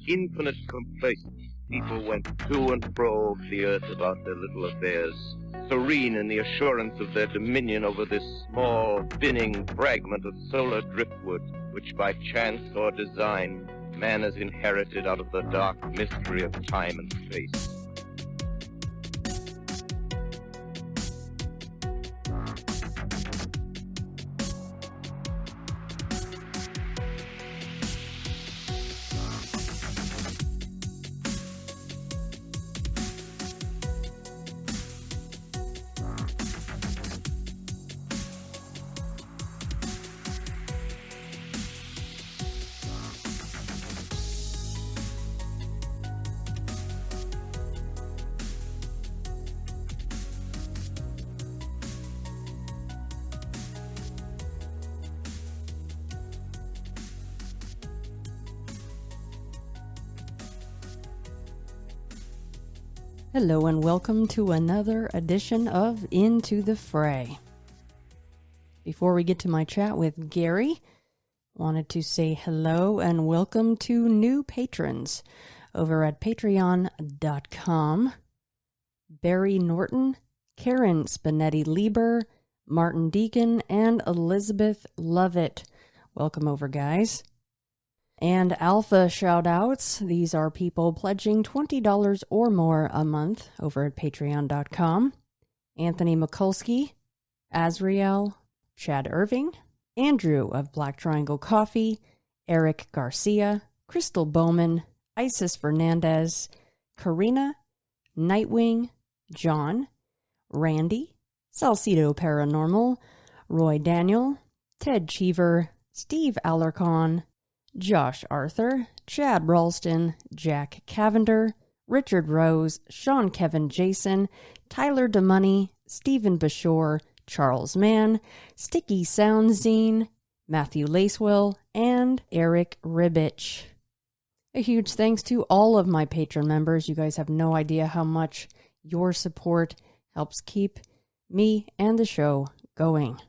infinite complacency. People went to and fro over the earth about their little affairs, serene in the assurance of their dominion over this small, spinning fragment of solar driftwood, which by chance or design, man has inherited out of the dark mystery of time and space. Hello and welcome to another edition of Into the Fray. Before we get to my chat with Gary, wanted to say hello and welcome to new patrons over at patreon.com. Barry Norton, Karen Spinetti-Lieber, Martin Deacon, and Elizabeth Lovett. Welcome over, guys. And alpha shout-outs. These are people pledging $20 or more a month over at patreon.com. Anthony Mikulski, Azriel, Chad Irving, Andrew of Black Triangle Coffee, Eric Garcia, Crystal Bowman, Isis Fernandez, Karina, Nightwing, John, Randy, Salcedo Paranormal, Roy Daniel, Ted Cheever, Steve Alarcon, Josh Arthur, Chad Ralston, Jack Cavender, Richard Rose, Sean Kevin Jason, Tyler DeMoney, Stephen Bashore, Charles Mann, Sticky Soundzine, Matthew Lacewell, and Eric Ribbich. A huge thanks to all of my patron members. You guys have no idea how much your support helps keep me and the show going.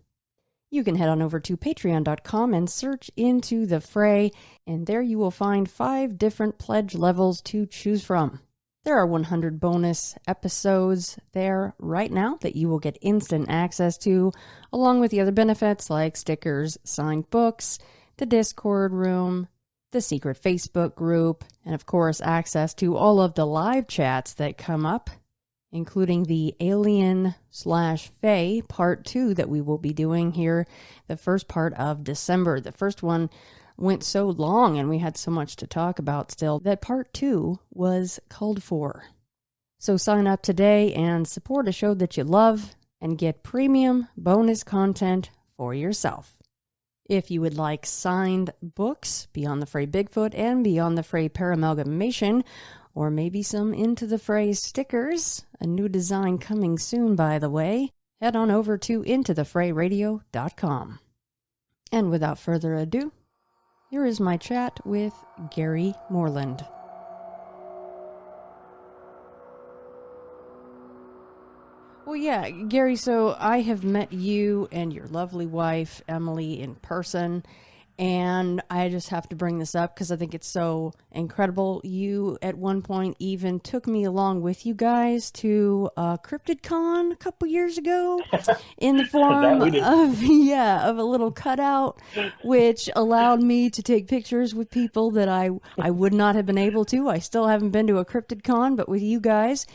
You can head on over to patreon.com and search Into the Fray, and there you will find 5 different pledge levels to choose from. There are 100 bonus episodes there right now that you will get instant access to, along with the other benefits like stickers, signed books, the Discord room, the secret Facebook group, and of course access to all of the live chats that come up, including the Alien/FAY Part 2 that we will be doing here the first part of December. The first one went so long and we had so much to talk about still that Part 2 was called for. So sign up today and support a show that you love and get premium bonus content for yourself. If you would like signed books, Beyond the Fray Bigfoot and Beyond the Fray Paramalgamation, or maybe some Into the Fray stickers, a new design coming soon, by the way, head on over to intothefrayradio.com. And without further ado, here is my chat with Gary Moreland. Well, yeah, Gary, so I have met you and your lovely wife, Emily, in person. And I just have to bring this up because I think it's so incredible. You, at one point, even took me along with you guys to CryptidCon a couple years ago in the form of a little cutout, which allowed me to take pictures with people that I would not have been able to. I still haven't been to a CryptidCon, but with you guys,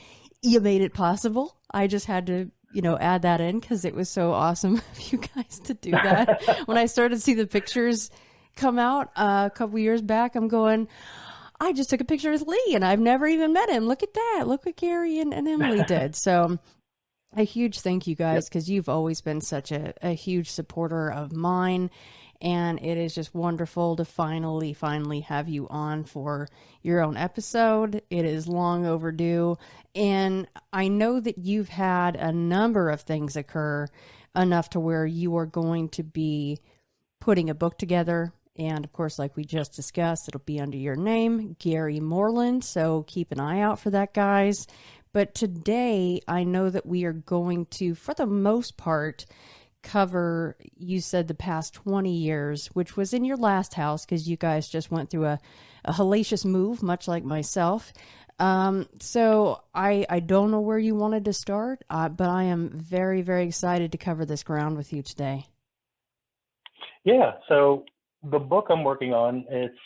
you made it possible. I just had to add that in because it was so awesome of you guys to do that. When I started to see the pictures come out a couple years back, I'm going, I just took a picture with Lee and I've never even met him. Look at that. Look what Gary and Emily did. So a huge thank you guys because you've always been such a huge supporter of mine. And it is just wonderful to finally have you on for your own episode. It is long overdue. And I know that you've had a number of things occur enough to where you are going to be putting a book together. And of course, like we just discussed, it'll be under your name, Gary Moreland. So keep an eye out for that, guys. But today, I know that we are going to, for the most part, cover, you said, the past 20 years, which was in your last house because you guys just went through a hellacious move, much like myself. So I don't know where you wanted to start, but I am very, very excited to cover this ground with you today. Yeah, so the book I'm working on, it's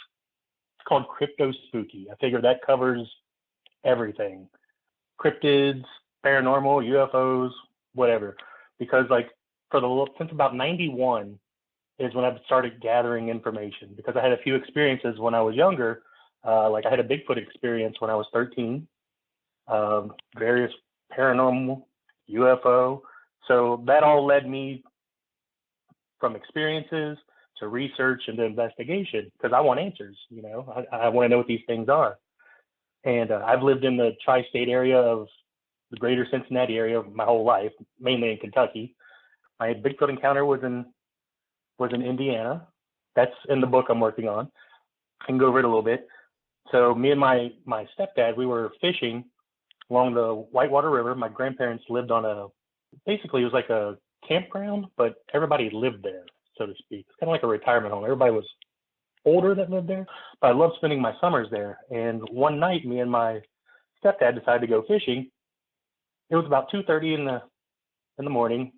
called Cryptospooky. I figure that covers everything. Cryptids, paranormal, UFOs, whatever. Because like since about 91 is when I started gathering information, because I had a few experiences when I was younger. Like I had a Bigfoot experience when I was 13, various paranormal, UFO. So that all led me from experiences to research and to investigation, because I want answers. I want to know what these things are. And I've lived in the tri-state area of the greater Cincinnati area my whole life, mainly in Kentucky. My Bigfoot encounter was in Indiana. That's in the book I'm working on. I can go over it a little bit. So me and my stepdad, we were fishing along the Whitewater River. My grandparents lived on basically it was like a campground, but everybody lived there, so to speak. It's kind of like a retirement home. Everybody was older that lived there, but I loved spending my summers there. And one night, me and my stepdad decided to go fishing. It was about 2:30 in the morning,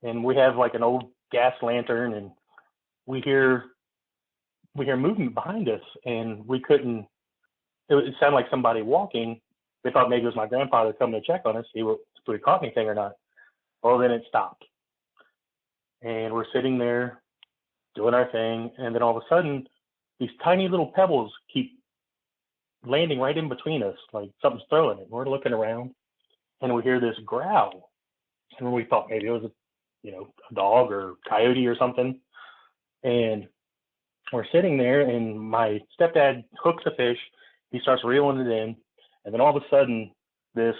and we have like an old gas lantern, and we hear movement behind us, and we couldn't. It sounded like somebody walking. We thought maybe it was my grandfather coming to check on us, see if we caught anything or not. Well, then it stopped, and we're sitting there doing our thing, and then all of a sudden, these tiny little pebbles keep landing right in between us, like something's throwing it. We're looking around, and we hear this growl, and we thought maybe it was a dog or coyote or something. And we're sitting there, and my stepdad hooks a fish. He starts reeling it in, and then all of a sudden, this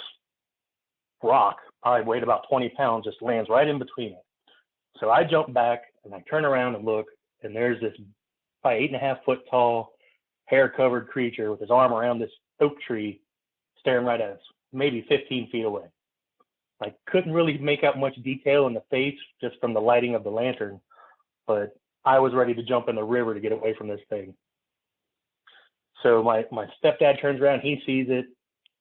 rock, probably weighed about 20 pounds, just lands right in between it. So I jump back, and I turn around and look, and there's this probably 8.5 foot tall, hair-covered creature with his arm around this oak tree, staring right at us, maybe 15 feet away. I couldn't really make out much detail in the face just from the lighting of the lantern, but I was ready to jump in the river to get away from this thing. So my stepdad turns around, he sees it,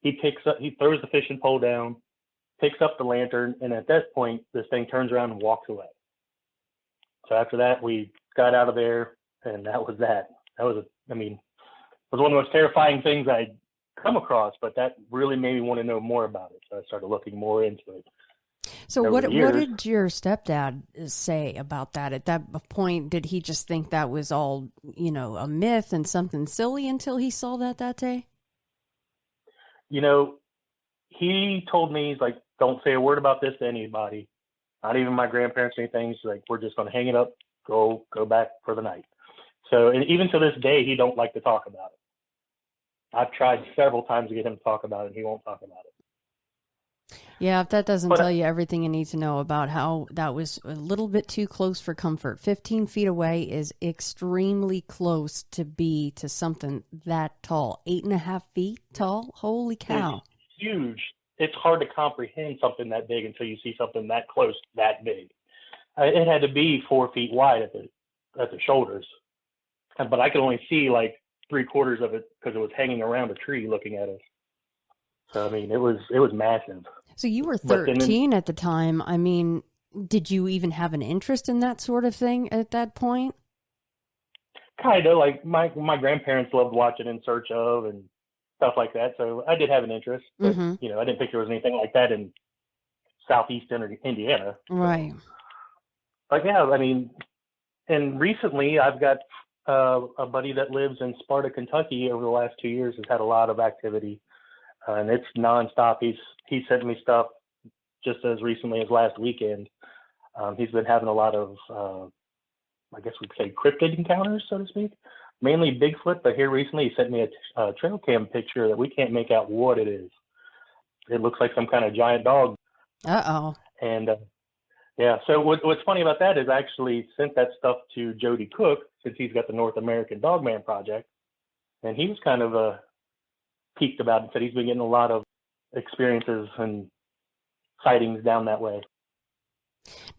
he throws the fishing pole down, picks up the lantern, and at that point, this thing turns around and walks away. So after that, we got out of there, and that was that. It was one of the most terrifying things I'd come across, but that really made me want to know more about it. So I started looking more into it. So what did your stepdad say about that? At that point, did he just think that was all, a myth and something silly until he saw that day? He told me, he's like, don't say a word about this to anybody, not even my grandparents or anything. He's like, we're just going to hang it up, go back for the night. So, and even to this day, he don't like to talk about it. I've tried several times to get him to talk about it, and he won't talk about it. Yeah, if that doesn't tell you everything you need to know about how that was a little bit too close for comfort. 15 feet away is extremely close to be to something that tall. 8.5 feet tall? Holy cow. It's huge. It's hard to comprehend something that big until you see something that close, that big. It had to be 4 feet wide at the shoulders. But I could only see like 3/4 of it because it was hanging around a tree looking at us. So, it was massive. So you were 13 at the time. Did you even have an interest in that sort of thing at that point? Kind of. Like my grandparents loved watching In Search Of and stuff like that. So I did have an interest. But, I didn't think there was anything like that in southeastern Indiana. Right. But yeah, and recently I've got a buddy that lives in Sparta, Kentucky. Over the last 2 years has had a lot of activity. And it's nonstop. He sent me stuff just as recently as last weekend. He's been having a lot of, I guess we'd say, cryptid encounters, so to speak. Mainly Bigfoot, but here recently he sent me a trail cam picture that we can't make out what it is. It looks like some kind of giant dog. Uh-oh. And yeah, so what's funny about that is I actually sent that stuff to Jody Cook, since he's got the North American Dogman Project. And he was kind of peaked about it, said he's been getting a lot of experiences and sightings down that way.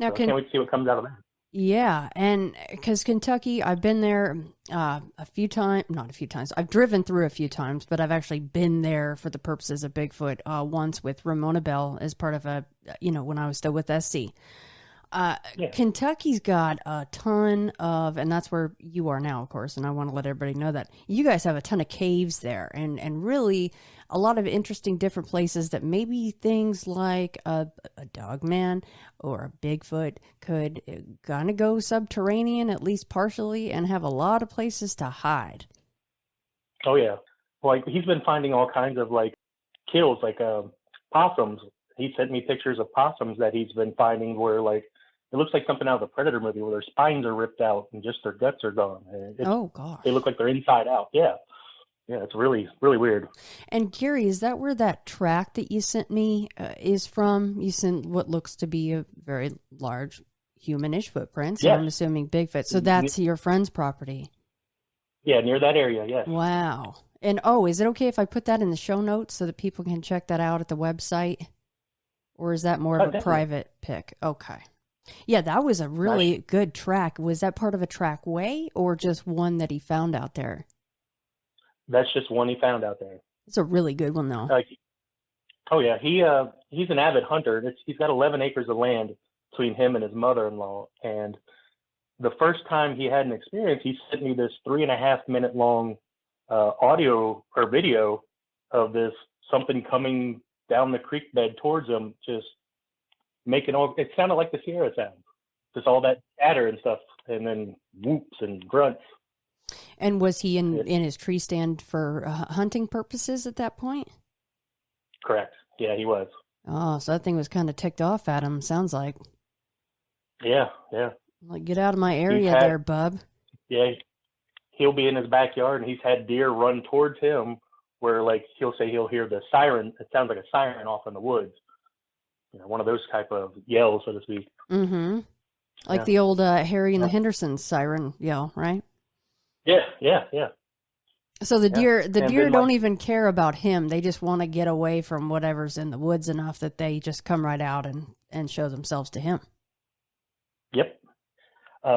Now, So I can't wait to see what comes out of that. yeah, and because Kentucky, I've been there a few times, not a few times. I've driven through a few times, but I've actually been there for the purposes of Bigfoot once with Ramona Bell as part of when I was still with SC. Yeah. Kentucky's got a ton of, and that's where you are now, of course, and I want to let everybody know that you guys have a ton of caves there, and really a lot of interesting different places that maybe things like a dogman or a Bigfoot could kind of go subterranean, at least partially, and have a lot of places to hide. Oh yeah. Like he's been finding all kinds of like kills, like possums. He sent me pictures of possums that he's been finding where like it looks like something out of a Predator movie where their spines are ripped out and just their guts are gone. Oh gosh. They look like they're inside out. Yeah. Yeah, it's really, really weird. And Gary, is that where that track that you sent me is from? You sent what looks to be a very large humanish footprint. So yes. I'm assuming Bigfoot. So that's your friend's property. Yeah, near that area, yes. Wow. And is it okay if I put that in the show notes so that people can check that out at the website? Or is that more of a definitely. private pick? Okay. Yeah, that was a really good track. Was that part of a trackway or just one that he found out there? That's just one he found out there. It's a really good one, though. Oh yeah, he's an avid hunter. He's got 11 acres of land between him and his mother-in-law. And the first time he had an experience, he sent me this 3.5 minute long audio or video of this something coming down the creek bed towards him, just making all. It sounded like the Sierra sound, just all that chatter and stuff, and then whoops and grunts. And was he in his tree stand for hunting purposes at that point? Correct. Yeah, he was. Oh, so that thing was kind of ticked off at him, sounds like. Yeah. Like, get out of my area there, bub. Yeah, he'll be in his backyard, and he's had deer run towards him where, like, he'll say he'll hear the siren. It sounds like a siren off in the woods. One of those type of yells, so to speak. Mm-hmm. Like the old Harry and the Hendersons siren yell, right? Yeah. So the deer don't even care about him. They just want to get away from whatever's in the woods enough that they just come right out and show themselves to him. Yep.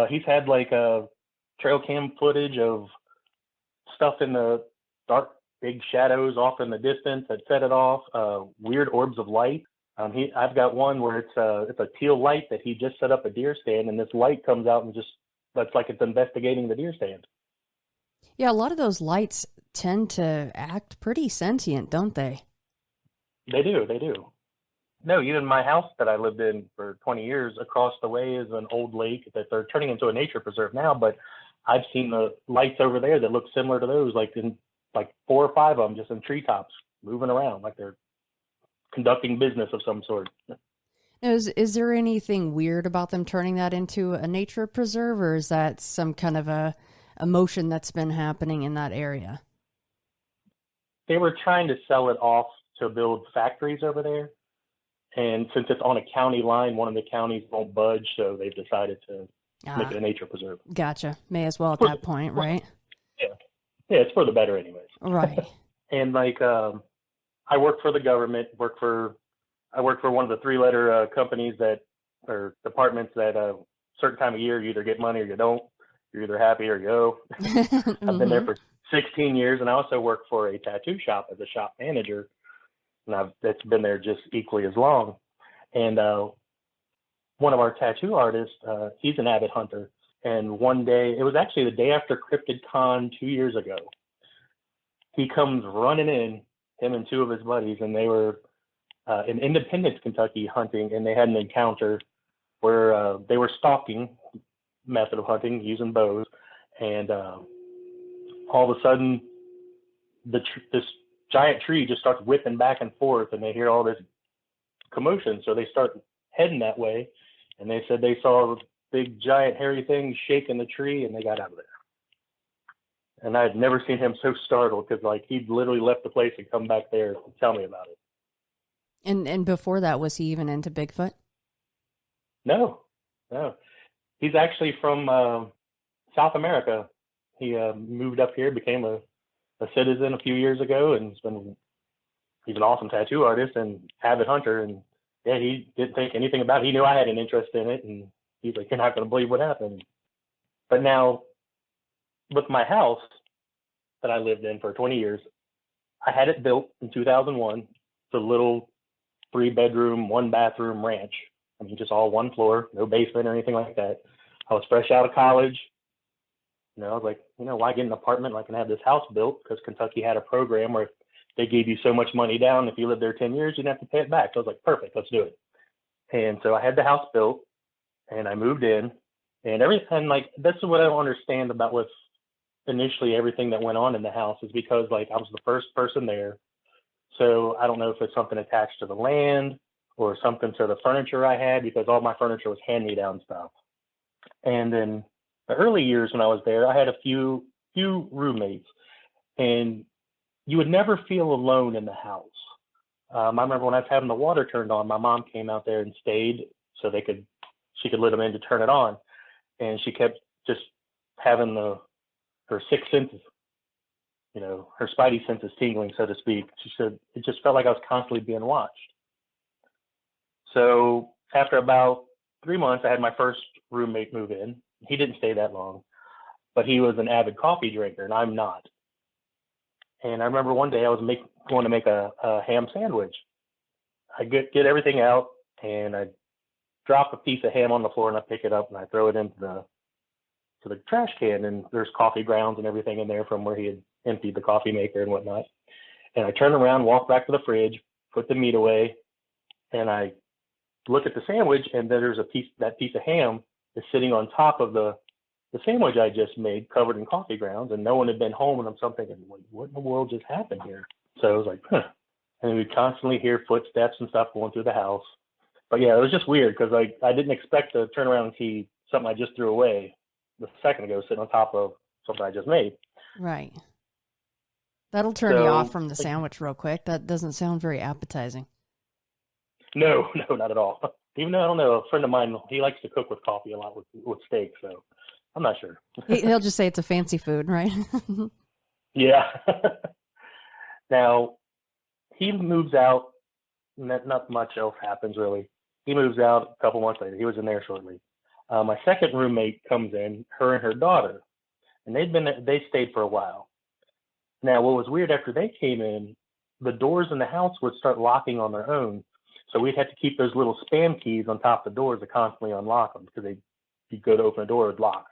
He's had like trail cam footage of stuff in the dark, big shadows off in the distance that set it off. Weird orbs of light. I've got one where it's a teal light that he just set up a deer stand, and this light comes out and just looks like it's investigating the deer stand. Yeah, a lot of those lights tend to act pretty sentient, don't they? They do. No, even my house that I lived in for 20 years, across the way is an old lake that they're turning into a nature preserve now, but I've seen the lights over there that look similar to those, like 4 or 5 of them just in treetops moving around like they're conducting business of some sort. Is there anything weird about them turning that into a nature preserve, or is that some kind of a emotion that's been happening in that area? They were trying to sell it off to build factories over there. And since it's on a county line, one of the counties won't budge, so they've decided to make it a nature preserve. Gotcha. May as well at that point, right? Yeah, it's for the better anyways. Right. And like I work for the government, I work for one of the 3-letter companies or departments that a certain time of year you either get money or you don't. You're either happy or you go. I've been there for 16 years, and I also work for a tattoo shop as a shop manager, and that's been there just equally as long. And one of our tattoo artists, he's an avid hunter, and one day, it was actually the day after Cryptid Con 2 years ago, he comes running in, him and 2 of his buddies, and they were in Independence, Kentucky hunting, and they had an encounter where they were stalking method of hunting using bows, and all of a sudden this giant tree just starts whipping back and forth, and they hear all this commotion, so they start heading that way, and they said they saw a big giant hairy thing shaking the tree, and they got out of there. And I had never seen him so startled, because like he'd literally left the place and come back there to tell me about it. And before that, was he even into Bigfoot? No. He's actually from South America. He moved up here, became a citizen a few years ago, and he's an awesome tattoo artist and avid hunter. And yeah, he didn't think anything about it. He knew I had an interest in it, and he's like, you're not going to believe what happened. But now, with my house that I lived in for 20 years, I had it built in 2001. It's a little 3-bedroom, 1-bathroom ranch. I mean, just all one floor, no basement or anything like that. I was fresh out of college. You know, I was like, why get an apartment when I can have this house built? Because Kentucky had a program where they gave you so much money down. If you lived there 10 years, you'd have to pay it back. So I was like, perfect, let's do it. And so I had the house built, and I moved in, and everything, like, that's what I don't understand about what's initially everything that went on in the house is because, like, I was the first person there. So I don't know if it's something attached to the land or something to the furniture I had, because all my furniture was hand-me-down stuff. And then the early years when I was there, I had a few roommates, and you would never feel alone in the house. I remember when I was having the water turned on, my mom came out there and stayed so she could let them in to turn it on. And she kept just having her sixth senses, her spidey senses tingling, so to speak. She said it just felt like I was constantly being watched. So after about 3 months, I had my first roommate move in. He didn't stay that long, but he was an avid coffee drinker, and I'm not. And I remember one day I was going to make a ham sandwich. I get everything out, and I drop a piece of ham on the floor, and I pick it up and I throw it into the trash can, and there's coffee grounds and everything in there from where he had emptied the coffee maker and whatnot. And I turn around, walk back to the fridge, put the meat away, and I look at the sandwich, and there's that piece of ham is sitting on top of the sandwich I just made, covered in coffee grounds, and no one had been home. And I'm thinking, what in the world just happened here? So I was like, huh. And we constantly hear footsteps and stuff going through the house. But yeah, it was just weird because I didn't expect to turn around and see something I just threw away the second ago sitting on top of something I just made. Right. That'll turn you off from the sandwich real quick. That doesn't sound very appetizing. No, not at all. Even though, I don't know, a friend of mine, he likes to cook with coffee a lot with steak, so I'm not sure. He'll just say it's a fancy food, right? Yeah. Now, he moves out, and not much else happens, really. He moves out a couple months later. He was in there shortly. My second roommate comes in, her and her daughter, and they stayed for a while. Now, what was weird, after they came in, the doors in the house would start locking on their own. So we'd have to keep those little spam keys on top of the doors to constantly unlock them, because you'd go to open a door, it would lock.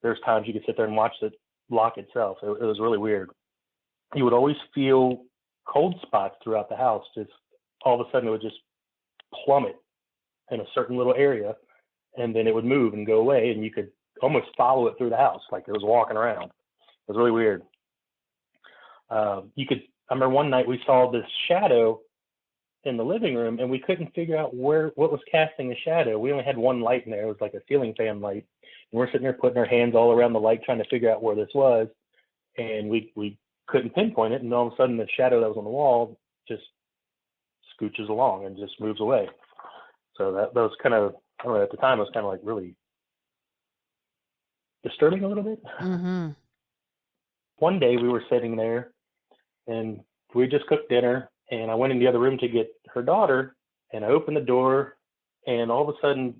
There's times you could sit there and watch it lock itself. It was really weird. You would always feel cold spots throughout the house. Just all of a sudden it would just plummet in a certain little area, and then it would move and go away, and you could almost follow it through the house like it was walking around. It was really weird. I remember one night we saw this shadow in the living room, and we couldn't figure out what was casting the shadow. We only had one light in there. It was like a ceiling fan light. And we're sitting there putting our hands all around the light trying to figure out where this was, and we couldn't pinpoint it. And all of a sudden the shadow that was on the wall just scooches along and just moves away. So that was kind of, I don't know, at the time it was kind of like really disturbing a little bit. Mm-hmm. One day we were sitting there, and we just cooked dinner, and I went in the other room to get her daughter, and I opened the door, and all of a sudden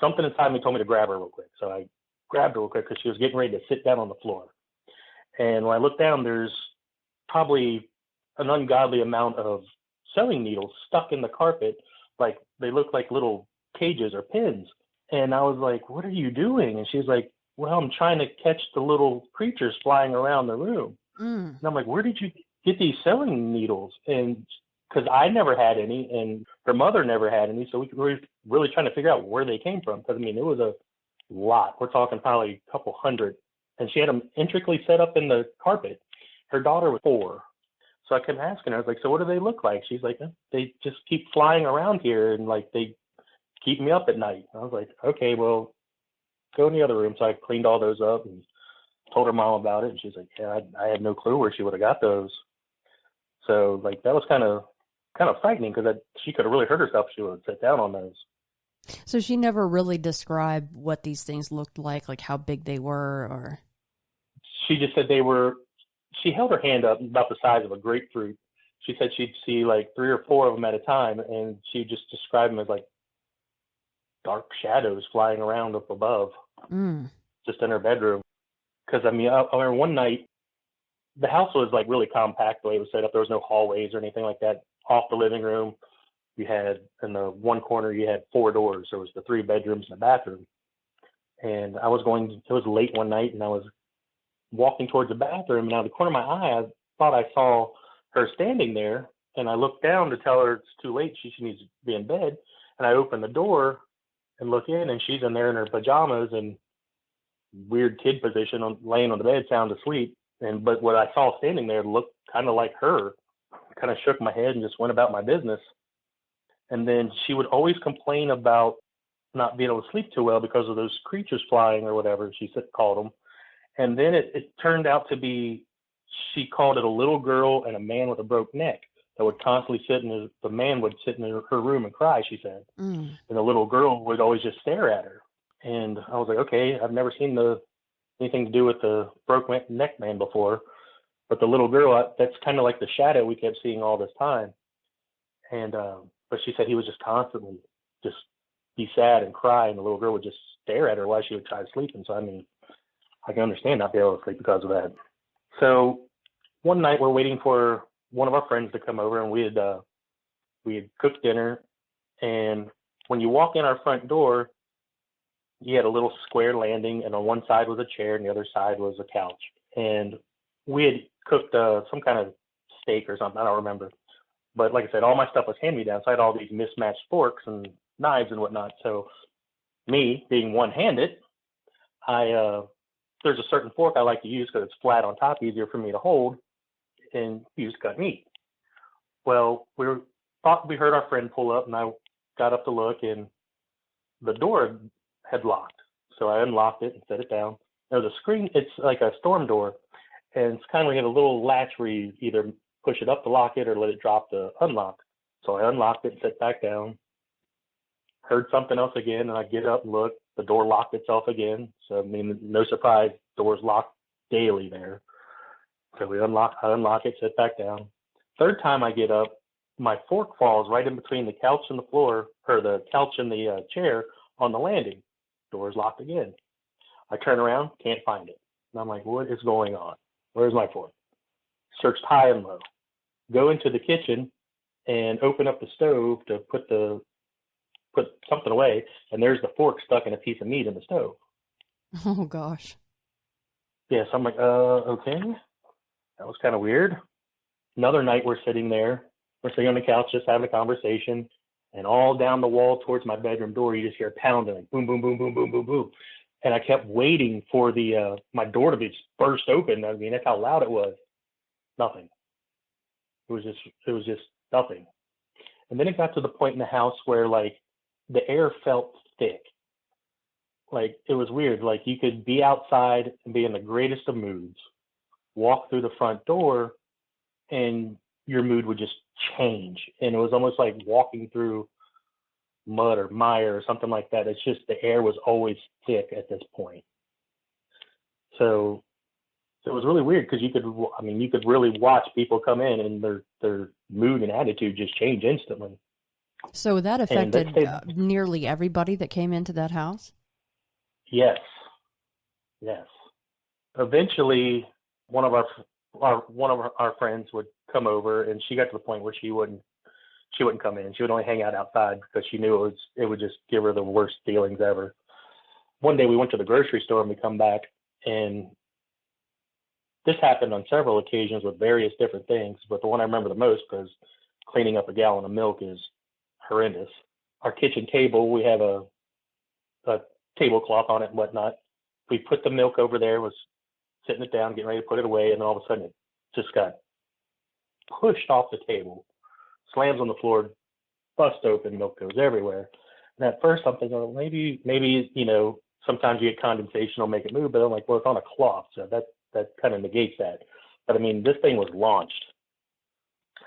something inside me told me to grab her real quick. So I grabbed her real quick because she was getting ready to sit down on the floor. And when I looked down, there's probably an ungodly amount of sewing needles stuck in the carpet. Like, they look like little cages or pins. And I was like, what are you doing? And she's like, well, I'm trying to catch the little creatures flying around the room. And I'm like, where did you get these sewing needles? And because I never had any, and her mother never had any, so we were really trying to figure out where they came from. Because, I mean, it was a lot. We're talking probably a couple hundred. And she had them intricately set up in the carpet. Her daughter was 4. So I kept asking her, I was like, so what do they look like? She's like, they just keep flying around here, and like they keep me up at night. I was like, okay, well, go in the other room. So I cleaned all those up and told her mom about it. And she's like, yeah, I had no clue where she would have got those. So like that was kind of frightening, because she could have really hurt herself if she would have sat down on those. So she never really described what these things looked like how big they were, or? She just said she held her hand up about the size of a grapefruit, she said she'd see like 3 or 4 of them at a time, and she just described them as like dark shadows flying around up above, just in her bedroom. Because I remember one night, the house was like really compact the way it was set up. There was no hallways or anything like that. Off the living room, you had in the one corner you had 4 doors. There was the 3 bedrooms and a bathroom. And it was late one night, and I was walking towards the bathroom, and out of the corner of my eye, I thought I saw her standing there, and I looked down to tell her it's too late, she needs to be in bed. And I opened the door and look in, and she's in there in her pajamas and weird kid position, laying on the bed, sound asleep. But what I saw standing there looked kind of like her. I kind of shook my head and just went about my business. And then she would always complain about not being able to sleep too well because of those creatures flying or whatever she called them. And then it turned out to be, she called it a little girl and a man with a broke neck that would constantly the man would sit in her room and cry, she said. And the little girl would always just stare at her. And I was like, okay, I've never seen anything to do with the broke neck man before. But the little girl, that's kind of like the shadow we kept seeing all this time. And, but she said he was just constantly just be sad and cry, and the little girl would just stare at her while she would try to sleep. And so, I mean, I can understand not being able to sleep because of that. So one night we're waiting for one of our friends to come over, and we had cooked dinner. And when you walk in our front door, you had a little square landing, and on one side was a chair and the other side was a couch. And we had cooked some kind of steak or something, I don't remember. But like I said, all my stuff was hand-me-down, so I had all these mismatched forks and knives and whatnot. So me being one-handed, there's a certain fork I like to use because it's flat on top, easier for me to hold and use to cut meat. Well, we heard our friend pull up, and I got up to look, and the door had locked. So I unlocked it and set it down. There's a screen, it's like a storm door, and it's kind of like a little latch where you either push it up to lock it or let it drop to unlock. So I unlocked it and set back down. Heard something else again, and I get up and look. The door locked itself again. So, I mean, no surprise, doors lock daily there. So I unlock it, sit back down. Third time I get up, my fork falls right in between the couch and the floor, or the couch and the chair on the landing. Door's locked again. I turn around, can't find it. And I'm like, what is going on? Where's my fork? Searched high and low. Go into the kitchen and open up the stove to put something away, and there's the fork stuck in a piece of meat in the stove. Oh, gosh. Yeah, so I'm like, okay. That was kind of weird. Another night we're sitting there. We're sitting on the couch just having a conversation, and all down the wall towards my bedroom door, you just hear pounding, like boom, boom, boom, boom, boom, boom, boom. And I kept waiting for my door to be burst open. I mean, that's how loud it was. Nothing. It was just nothing. And then it got to the point in the house where like the air felt thick. Like it was weird. Like you could be outside and be in the greatest of moods, walk through the front door, and your mood would just change. And it was almost like walking through mud or mire or something like that. It's just the air was always thick at this point. So it was really weird because you could really watch people come in and their mood and attitude just change instantly. So that affected nearly everybody that came into that house? Yes. Eventually, one of our friends would come over, and she got to the point where she wouldn't come in. She would only hang out outside because she knew it would just give her the worst feelings ever. One day we went to the grocery store and we come back, and this happened on several occasions with various different things, but the one I remember the most, because cleaning up a gallon of milk is horrendous. Our kitchen table, we have a tablecloth on it and whatnot. We put the milk over there, was sitting it down, getting ready to put it away, and then all of a sudden it just got pushed off the table, slams on the floor, bust open, milk goes everywhere. And at first I'm thinking, well, maybe, sometimes you get condensation, will make it move, but I'm like, well, it's on a cloth, so that kind of negates that. But I mean, this thing was launched,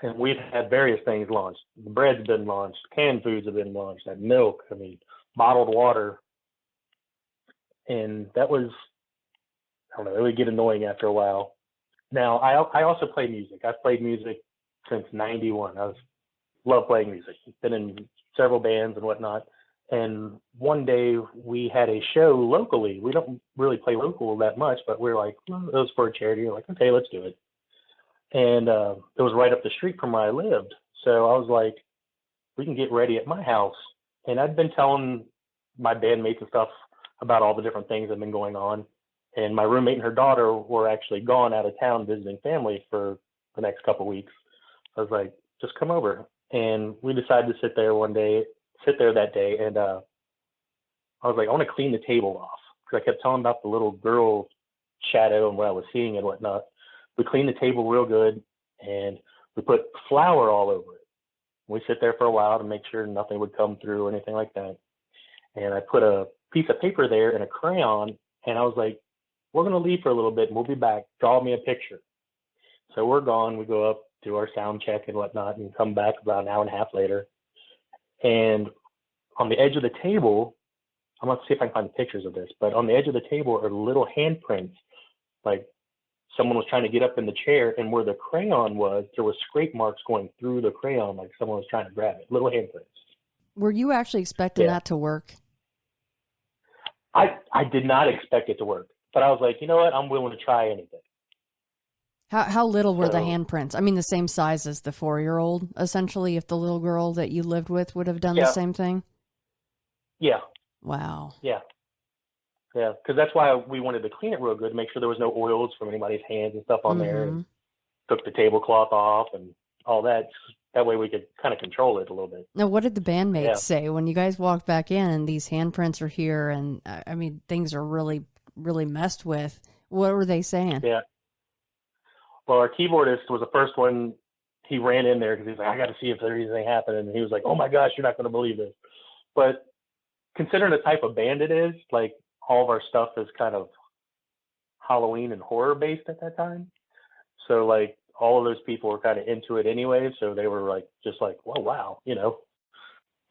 and we've had various things launched. The bread's been launched, canned foods have been launched, that milk, bottled water. And that was, I don't know, it would get annoying after a while. Now, I also play music. I've played music since '91. Love playing music. Been in several bands and whatnot. And one day we had a show locally. We don't really play local that much, but we're like, well, it was for a charity. We're like, okay, let's do it. And it was right up the street from where I lived. So I was like, we can get ready at my house. And I'd been telling my bandmates and stuff about all the different things that have been going on. And my roommate and her daughter were actually gone out of town visiting family for the next couple of weeks. I was like, just come over. And we decided to sit there that day. And I was like, I want to clean the table off. Because I kept telling about the little girl shadow and what I was seeing and whatnot. We cleaned the table real good. And we put flour all over it. We sit there for a while to make sure nothing would come through or anything like that. And I put a piece of paper there and a crayon. And I was like, we're going to leave for a little bit and we'll be back. Draw me a picture. So we're gone. We go up, do our sound check and whatnot, and come back about an hour and a half later. And on the edge of the table, I'm going to see if I can find pictures of this, but on the edge of the table are little handprints. Like someone was trying to get up in the chair, and where the crayon was, there was scrape marks going through the crayon, like someone was trying to grab it. Little handprints. Were you actually expecting that to work? I did not expect it to work, but I was like, you know what? I'm willing to try anything. How little were the handprints? I mean, the same size as the 4-year-old, essentially, if the little girl that you lived with would have done the same thing? Yeah. Wow. Yeah. Yeah, because that's why we wanted to clean it real good, make sure there was no oils from anybody's hands and stuff on there. And took the tablecloth off and all that. That way we could kind of control it a little bit. Now, what did the bandmates say when you guys walked back in and these handprints are here and, I mean, things are really, really messed with? What were they saying? Yeah. Well, our keyboardist was the first one. He ran in there because he's like, I got to see if there's anything happening. And he was like, oh my gosh, you're not going to believe this. But considering the type of band it is, like all of our stuff is kind of Halloween and horror based at that time. So like all of those people were kind of into it anyway. So they were like, just like, whoa, wow, you know,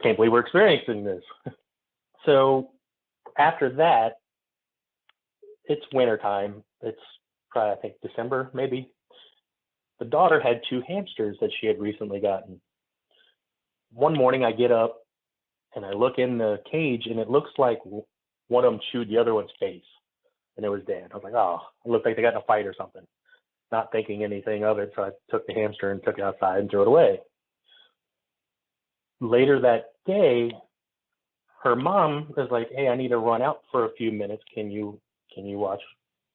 can't believe we're experiencing this. So after that, it's wintertime. It's probably, I think, December, maybe. The daughter had 2 hamsters that she had recently gotten. One morning I get up and I look in the cage and it looks like one of them chewed the other one's face and it was dead. I was like, oh, it looked like they got in a fight or something. Not thinking anything of it, so I took the hamster and took it outside and threw it away. Later that day, her mom was like, hey, I need to run out for a few minutes. Can you watch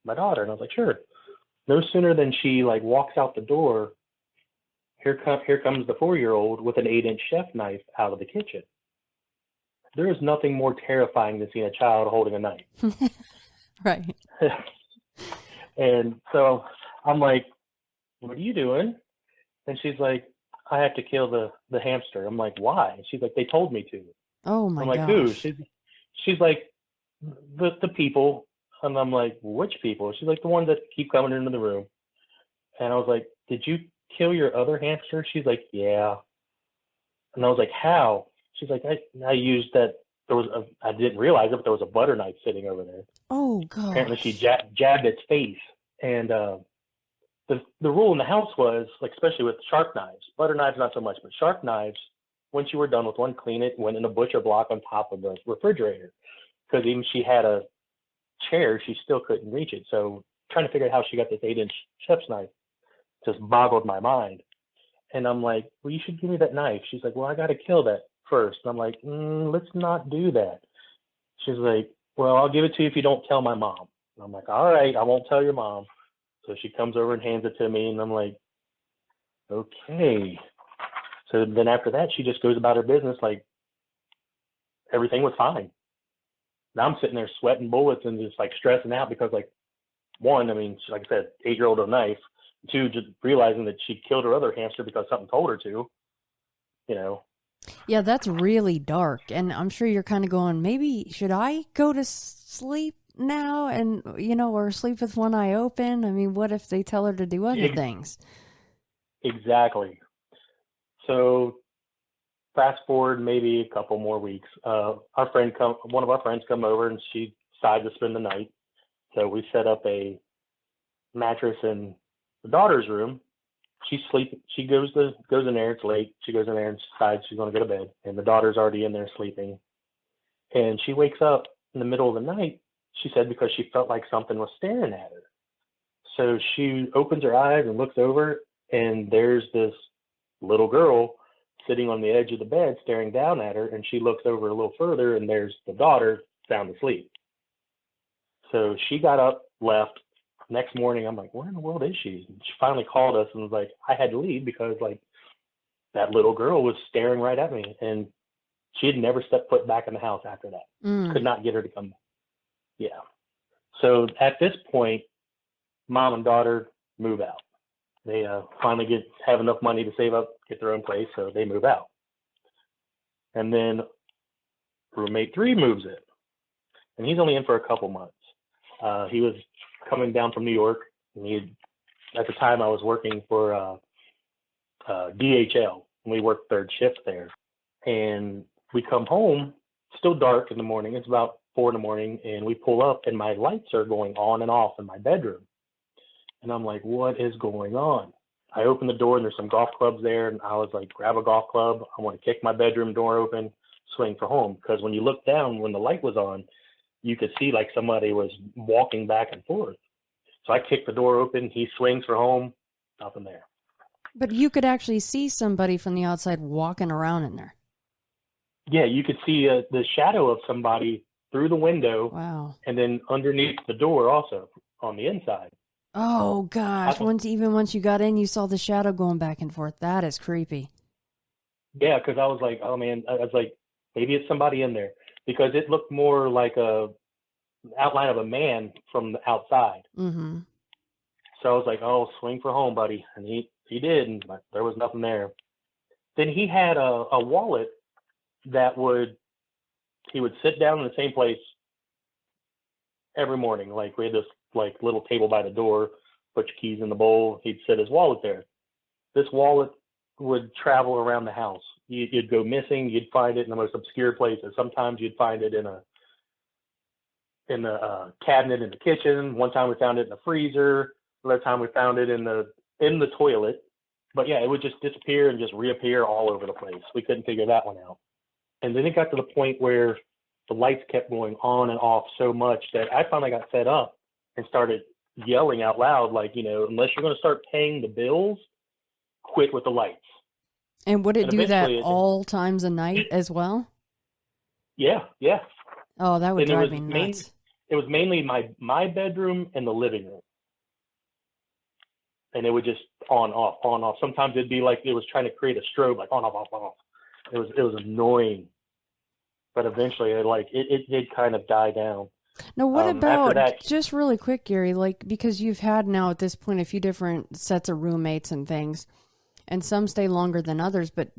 my daughter? And I was like, sure. No sooner than she like walks out the door, here comes the 4-year-old with an 8-inch chef knife out of the kitchen. There is nothing more terrifying than seeing a child holding a knife. Right. And so I'm like, what are you doing? And she's like, I have to kill the hamster. I'm like, why? And she's like, they told me to. Oh my gosh. I'm like, who? She's like, the people. And I'm like, which people? She's like, the ones that keep coming into the room. And I was like, did you kill your other hamster? She's like, yeah. And I was like, how? She's like, I used that. I didn't realize it, but there was a butter knife sitting over there. Oh, God. Apparently she jabbed its face. And the rule in the house was, like, especially with sharp knives, butter knives not so much, but sharp knives, once you were done with one, clean it, went in a butcher block on top of the refrigerator. Because even she had a chair, she still couldn't reach it. So trying to figure out how she got this 8-inch chef's knife just boggled my mind. And I'm like, well, you should give me that knife. She's like, well, I got to kill that first. And I'm like, let's not do that. She's like, well, I'll give it to you if you don't tell my mom. And I'm like, all right, I won't tell your mom. So she comes over and hands it to me. And I'm like, okay. So then after that, she just goes about her business like everything was fine. Now I'm sitting there sweating bullets and just like stressing out because, like, one, I mean, like I said, 8-year-old with a knife. 2, just realizing that she killed her other hamster because something told her to, you know. Yeah, that's really dark. And I'm sure you're kind of going, maybe should I go to sleep now and, you know, or sleep with one eye open? I mean, what if they tell her to do other things? Exactly. So fast forward maybe a couple more weeks. One of our friends come over and she decided to spend the night. So we set up a mattress in the daughter's room she's sleeping. She goes in there. It's late. She goes in there and decides she's going to go to bed. And the daughter's already in there sleeping. And she wakes up in the middle of the night, she said, because she felt like something was staring at her. So she opens her eyes and looks over, and there's this little girl sitting on the edge of the bed staring down at her. And she looks over a little further, and there's the daughter sound asleep. So she got up, left. Next morning, I'm like, where in the world is she? And she finally called us and was like, I had to leave because, like, that little girl was staring right at me. And she had never stepped foot back in the house after that. Could not get her to come back. Yeah. So at this point, mom and daughter move out. They finally have enough money to save up, get their own place, so they move out. And then roommate 3 moves in. And he's only in for a couple months. He was coming down from New York. And at the time, I was working for DHL. And we worked third shift there. And we come home, still dark in the morning. It's about 4 in the morning. And we pull up, and my lights are going on and off in my bedroom. And I'm like, what is going on? I open the door, and there's some golf clubs there. And I was like, grab a golf club. I want to kick my bedroom door open, swing for home. Because when you look down, when the light was on, you could see like somebody was walking back and forth. So I kicked the door open. He swings for home. Nothing there. But you could actually see somebody from the outside walking around in there. Yeah, you could see the shadow of somebody through the window. Wow. And then underneath the door also on the inside. Oh, gosh. Once you got in, you saw the shadow going back and forth. That is creepy. Yeah, because I was like, oh, man. I was like, maybe it's somebody in there. Because it looked more like a outline of a man from the outside. Mm-hmm. So I was like, oh, swing for home, buddy. And he did, and there was nothing there. Then he had a wallet that he would sit down in the same place every morning. Like we had this like little table by the door, put your keys in the bowl. He'd set his wallet there. This wallet would travel around the house. You'd go missing. You'd find it in the most obscure places. Sometimes you'd find it in a cabinet in the kitchen. One time we found it in the freezer. Another time we found it in the toilet. But yeah, it would just disappear and just reappear all over the place. We couldn't figure that one out. And then it got to the point where the lights kept going on and off so much that I finally got fed up and started yelling out loud, like, unless you're going to start paying the bills, quit with the lights. And would it do that all times a night as well? Yeah. Oh, that would drive me nuts. It was mainly my bedroom and the living room. And it would just on, off. Sometimes it'd be like it was trying to create a strobe, like on, off. It was annoying. But eventually it did kind of die down. Now, what about, just really quick, Gary, because you've had now at this point a few different sets of roommates and things, and some stay longer than others, but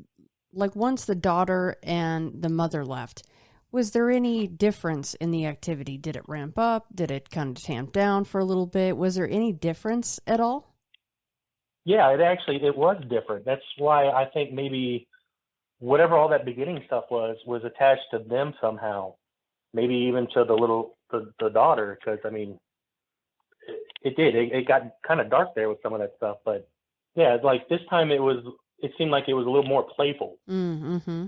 once the daughter and the mother left, was there any difference in the activity? Did it ramp up? Did it kind of tamp down for a little bit? Was there any difference at all? Yeah, it was different. That's why I think maybe whatever all that beginning stuff was attached to them somehow. Maybe even to the daughter, because it did. It got kind of dark there with some of that stuff, but yeah, this time it seemed like it was a little more playful. Mm-hmm.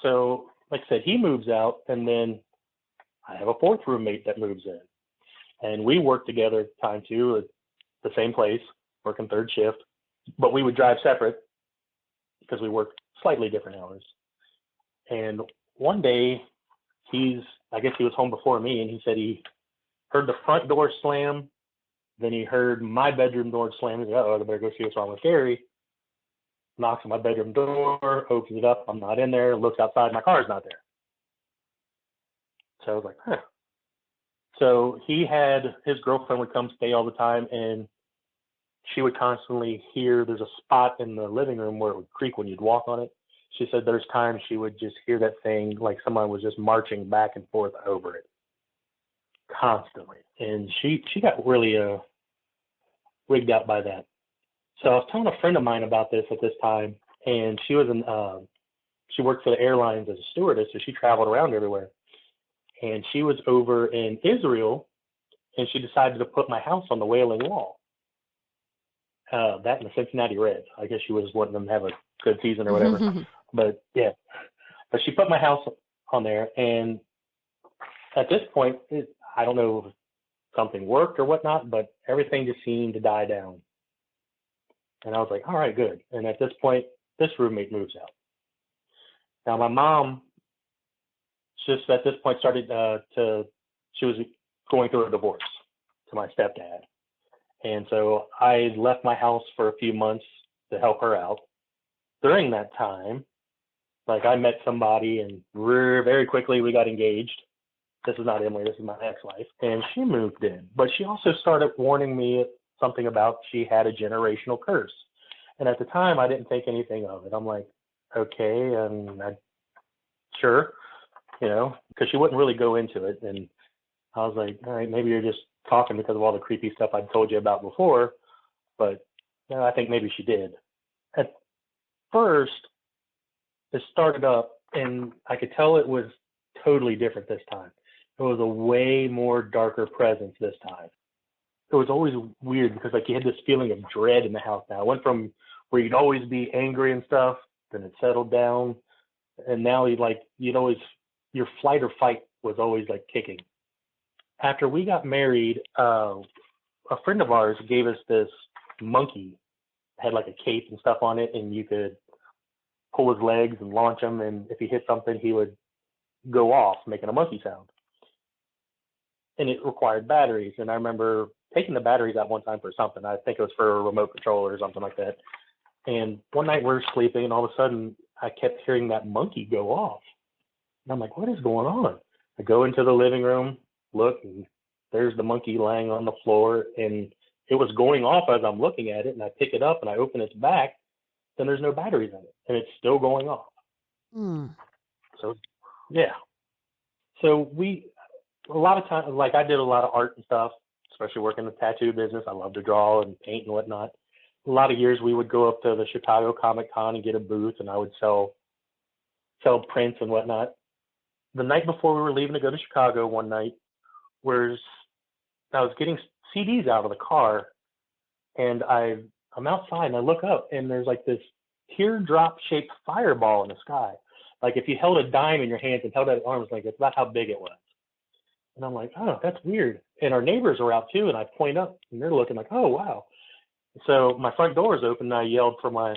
So, like I said, he moves out, and then I have a 4th roommate that moves in, and we work together time too at the same place, working third shift, but we would drive separate because we work slightly different hours. And one day, I guess he was home before me, and he said he heard the front door slam. Then he heard my bedroom door slam. He's like, I better go see what's wrong with Gary. Knocks on my bedroom door, opens it up. I'm not in there. Looks outside. My car's not there. So I was like, huh. So his girlfriend would come stay all the time, and she would constantly hear there's a spot in the living room where it would creak when you'd walk on it. She said there's times she would just hear that thing like someone was just marching back and forth over it constantly. And she got really wigged out by that. So I was telling a friend of mine about this at this time, and she worked for the airlines as a stewardess, so she traveled around everywhere. And she was over in Israel, and she decided to put my house on the Wailing Wall. that and the Cincinnati Reds. I guess she was wanting them to have a good season or whatever. But yeah, but she put my house on there, and at this point, I don't know if something worked or whatnot, but everything just seemed to die down. And I was like, all right, good. And at this point, this roommate moves out. Now my mom just at this point started she was going through a divorce to my stepdad. And so I left my house for a few months to help her out. During that time, like I met somebody and very quickly we got engaged. This is not Emily, this is my ex-wife. And she moved in. But she also started warning me something about she had a generational curse. And at the time, I didn't think anything of it. I'm like, okay, and sure, because she wouldn't really go into it. And I was like, all right, maybe you're just talking because of all the creepy stuff I'd told you about before. But I think maybe she did. At first, it started up, and I could tell it was totally different this time. It was a way more darker presence this time. It was always weird because like you had this feeling of dread in the house now. It went from where you'd always be angry and stuff, then it settled down, and now you'd always, your flight or fight was always like kicking. After we got married, a friend of ours gave us this monkey. It had like a cape and stuff on it, and you could pull his legs and launch him, and if he hit something, he would go off making a monkey sound. And it required batteries, and I remember taking the batteries out one time for something. I think it was for a remote control or something like that. And one night we're sleeping, and all of a sudden I kept hearing that monkey go off. And I'm like, what is going on? I go into the living room, look, and there's the monkey laying on the floor, and it was going off as I'm looking at it, and I pick it up and I open its back, then there's no batteries in it, and it's still going off. So, yeah. So a lot of times, like I did a lot of art and stuff, especially working in the tattoo business. I love to draw and paint and whatnot. A lot of years we would go up to the Chicago Comic Con and get a booth, and I would sell prints and whatnot. The night before we were leaving to go to Chicago one night, I was getting CDs out of the car, and I'm outside and I look up, and there's like this teardrop shaped fireball in the sky. Like if you held a dime in your hands and held it at arm's length, it's about how big it was. And I'm like, oh, that's weird. And our neighbors are out too, and I point up, and they're looking like, oh, wow. So my front door is open, and I yelled for my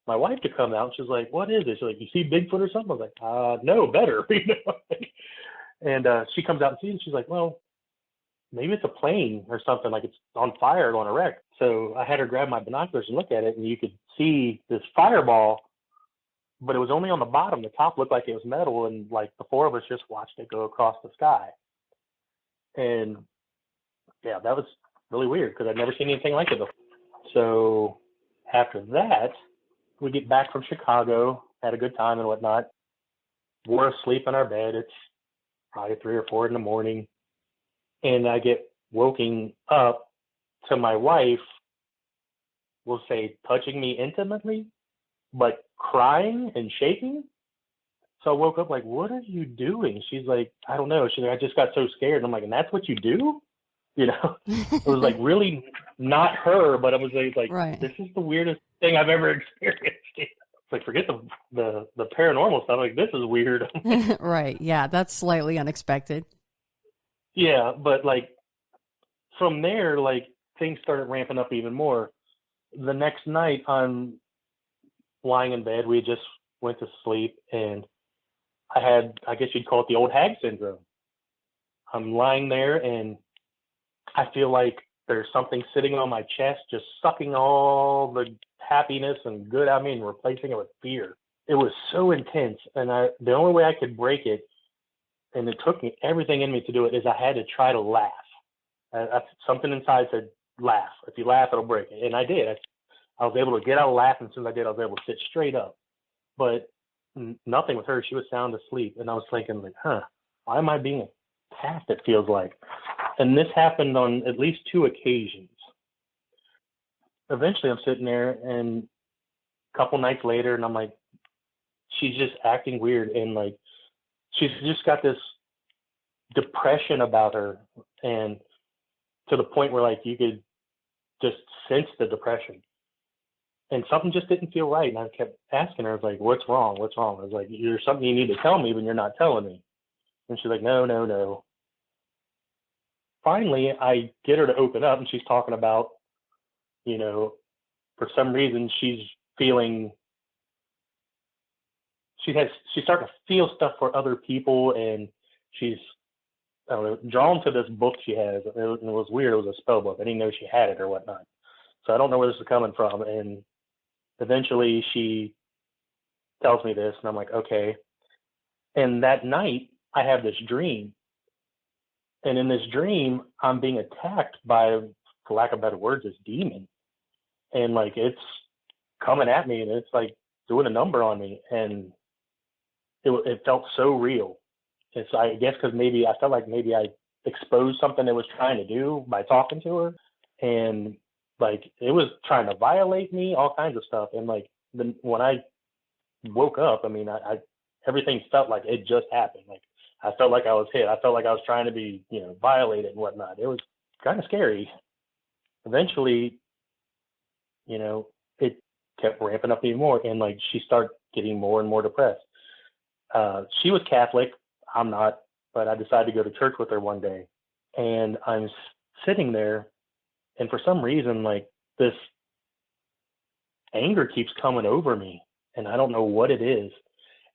wife to come out. She's like, what is it? She's like, you see Bigfoot or something? I was like, no, better. And she comes out and sees it. She's like, well, maybe it's a plane or something, like it's on fire on a wreck. So I had her grab my binoculars and look at it, and you could see this fireball, but it was only on the bottom. The top looked like it was metal, and like the four of us just watched it go across the sky. And yeah, that was really weird because I'd never seen anything like it before. So after that, we get back from Chicago, had a good time and whatnot. We're asleep in our bed. It's probably 3 or 4 in the morning. And I get woken up to my wife, we'll say, touching me intimately, but crying and shaking. So I woke up like, what are you doing? She's like, I don't know. She's like, I just got so scared. And I'm like, and that's what you do? It was like really not her, but I was like, right. This is the weirdest thing I've ever experienced. It's like, forget the paranormal stuff. Like, this is weird. Right. Yeah. That's slightly unexpected. Yeah. But like from there, like things started ramping up even more. The next night I'm lying in bed. We just went to sleep, and I had, I guess you'd call it the old hag syndrome. I'm lying there, and I feel like there's something sitting on my chest, just sucking all the happiness and good out of me and replacing it with fear. It was so intense. And the only way I could break it, and it took me everything in me to do it, is I had to try to laugh. Something inside said, laugh. If you laugh, it'll break it. And I did. I was able to get out of laughing. As soon as I did, I was able to sit straight up. But nothing with her. She was sound asleep. And I was thinking, like, why am I being attacked, it feels like? And this happened on at least 2 occasions. Eventually, I'm sitting there, and a couple nights later, and I'm like, she's just acting weird. And, like, she's just got this depression about her. And to the point where, like, you could just sensed the depression. And something just didn't feel right. And I kept asking her, I was like, what's wrong? What's wrong? I was like, there's something you need to tell me, but you're not telling me. And she's like, no, no, no. Finally, I get her to open up, and she's talking about, you know, for some reason she's feeling, she's starting to feel stuff for other people, and she's, I don't know, drawn to this book she has. It was weird. It was a spell book. I didn't know she had it or whatnot. So I don't know where this is coming from. And eventually she tells me this, and I'm like, okay. And that night I have this dream. And in this dream, I'm being attacked by, for lack of better words, this demon. And like, it's coming at me, and it's like doing a number on me. And it felt so real. It's, I guess, because maybe I felt like maybe I exposed something it was trying to do by talking to her. And like, it was trying to violate me, all kinds of stuff. And like, when I woke up, I mean, I everything felt like it just happened. Like, I felt like I was hit. I felt like I was trying to be, you know, violated and whatnot. It was kind of scary. Eventually, you know, it kept ramping up even more. And like, she started getting more and more depressed. She was Catholic. I'm not, but I decided to go to church with her one day. And I'm sitting there, and for some reason, like, this anger keeps coming over me, and I don't know what it is.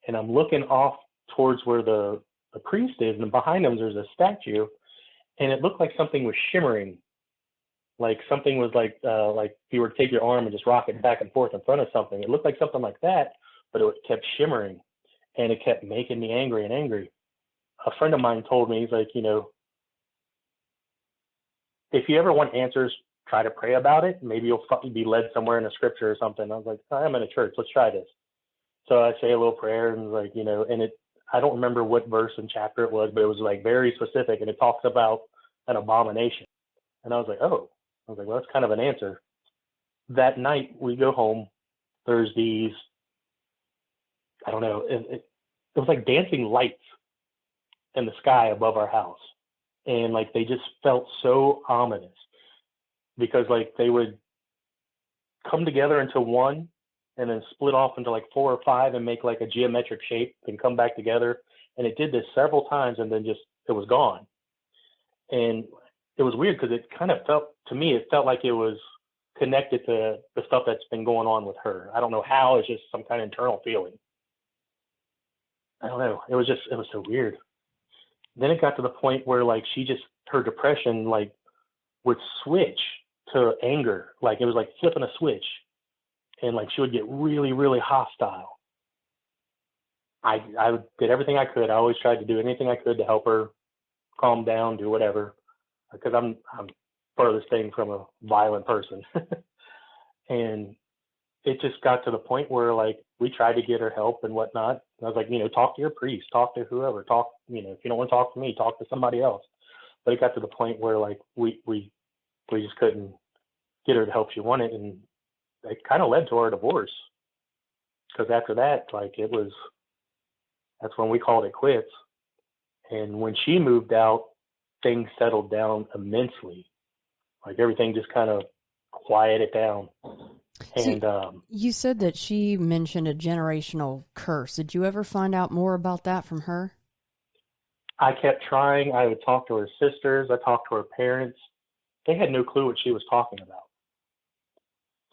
And I'm looking off towards where the priest is, and behind him there's a statue, and it looked like something was shimmering, like something was like if you were to take your arm and just rock it back and forth in front of something. It looked like something like that, but it kept shimmering, and it kept making me angry and angry. A friend of mine told me, he's like, you know, if you ever want answers, try to pray about it. Maybe you'll be led somewhere in a scripture or something. I was like, I'm in a church. Let's try this. So I say a little prayer, and like, you know, and I don't remember what verse and chapter it was, but it was like very specific, and it talks about an abomination. And I was like, oh, I was like, well, that's kind of an answer. That night we go home. There's these, I don't know, it was like dancing lights in the sky above our house. And like, they just felt so ominous, because like they would come together into one and then split off into like 4 or 5 and make like a geometric shape and come back together. And it did this several times, and then just, it was gone. And it was weird, because it kind of felt, to me, it felt like it was connected to the stuff that's been going on with her. I don't know how, it's just some kind of internal feeling. I don't know. It was so weird. Then it got to the point where like, her depression like would switch to anger. Like, it was like flipping a switch. And like, she would get really, really hostile. I did everything I could. I always tried to do anything I could to help her calm down, do whatever, because I'm furthest thing from a violent person. And it just got to the point where like, we tried to get her help and whatnot. And I was like, you know, talk to your priest, talk to whoever, talk, you know, if you don't want to talk to me, talk to somebody else. But it got to the point where like, we just couldn't get her the help she wanted. And it kind of led to our divorce, because after that, like, that's when we called it quits. And when she moved out, things settled down immensely. Like, everything just kind of quieted down. And you said that she mentioned a generational curse. Did you ever find out more about that from her? I kept trying. I would talk to her sisters. I talked to her parents. They had no clue what she was talking about.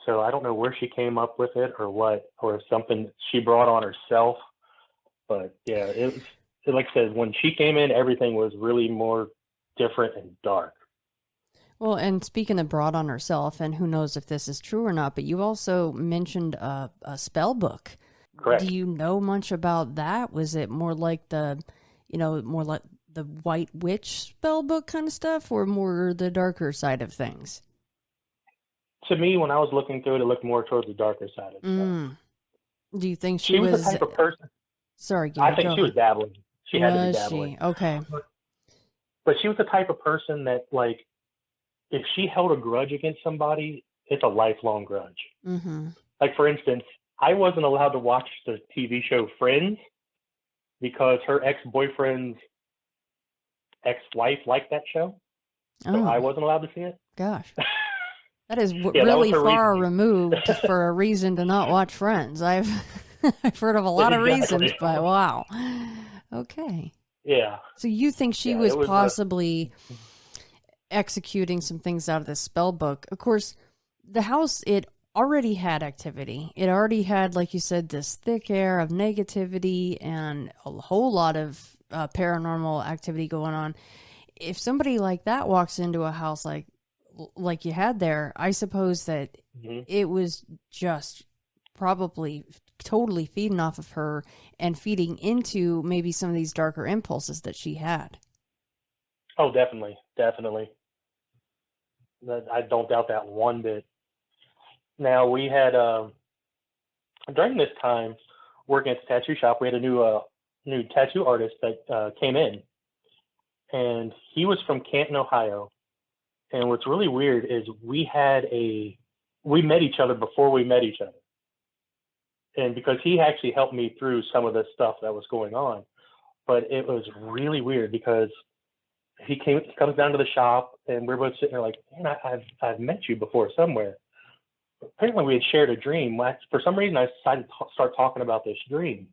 So I don't know where she came up with it, or what, or something she brought on herself. But yeah, it like I said, when she came in, everything was really more different and dark. Well, and speaking of brought on herself, and who knows if this is true or not, but you also mentioned a spell book. Correct. Do you know much about that? Was it more like the White Witch spell book kind of stuff, or more the darker side of things? To me, when I was looking through it, it looked more towards the darker side of stuff. Do you think she was the type of person? Sorry, Gary, I think she was dabbling. She had to be dabbling. Okay. But she was the type of person that, like, if she held a grudge against somebody, it's a lifelong grudge. Mm-hmm. Like, for instance, I wasn't allowed to watch the TV show Friends because her ex-boyfriend's ex-wife liked that show. So I wasn't allowed to see it. Gosh. That is Yeah, that was really her far reasoning. removed for a reason to not watch Friends. I've I've heard of a lot of reasons, Exactly. but wow. Okay. Yeah. So you think she Yeah, was it was possibly executing some things out of the spell book? Of course, the house, it already had activity. It already had, like you said, this thick air of negativity and a whole lot of paranormal activity going on. If somebody like that walks into a house like you had there, I suppose that mhm. it was just probably totally feeding off of her and feeding into maybe some of these darker impulses that she had. Oh, definitely. Definitely. I don't doubt that one bit. Now, we had, during this time, working at the tattoo shop, we had a new tattoo artist that came in. And he was from Canton, Ohio. And what's really weird is we met each other before we met each other. And because he actually helped me through some of the stuff that was going on. But it was really weird because he comes down to the shop and we're both sitting there like, man, I've met you before somewhere. Apparently we had shared a dream. For some reason, I decided to start talking about this dream.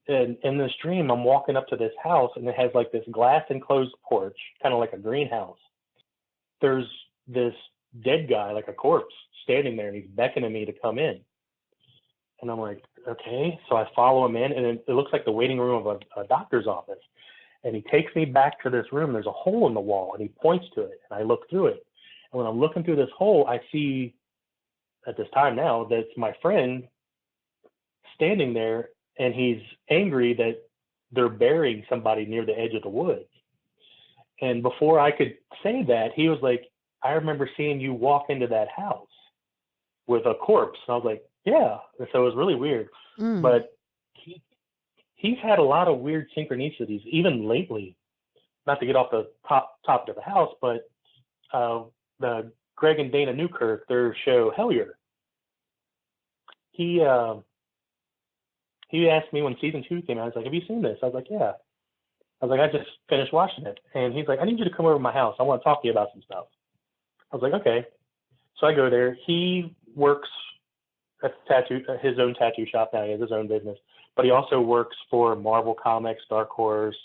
And in this dream, I'm walking up to this house and it has like this glass enclosed porch, kind of like a greenhouse. There's this dead guy, like a corpse, standing there, and he's beckoning me to come in. And I'm like, okay. So I follow him in, and it looks like the waiting room of a doctor's office. And he takes me back to this room. There's a hole in the wall, and he points to it. And I look through it. And when I'm looking through this hole, I see, at this time now, that's my friend standing there, and he's angry that they're burying somebody near the edge of the woods. And before I could say that, he was like, I remember seeing you walk into that house with a corpse. And I was like, yeah. And so it was really weird. But he's had a lot of weird synchronicities, even lately. Not to get off the topic of the house, but the Greg and Dana Newkirk, their show Hellier. He asked me when season 2 came out, I was like, have you seen this? I was like, yeah. I was like, I just finished watching it. And he's like, I need you to come over to my house. I want to talk to you about some stuff. I was like, okay. So I go there. He works at his own tattoo shop now. He has his own business. But he also works for Marvel Comics, Dark Horse.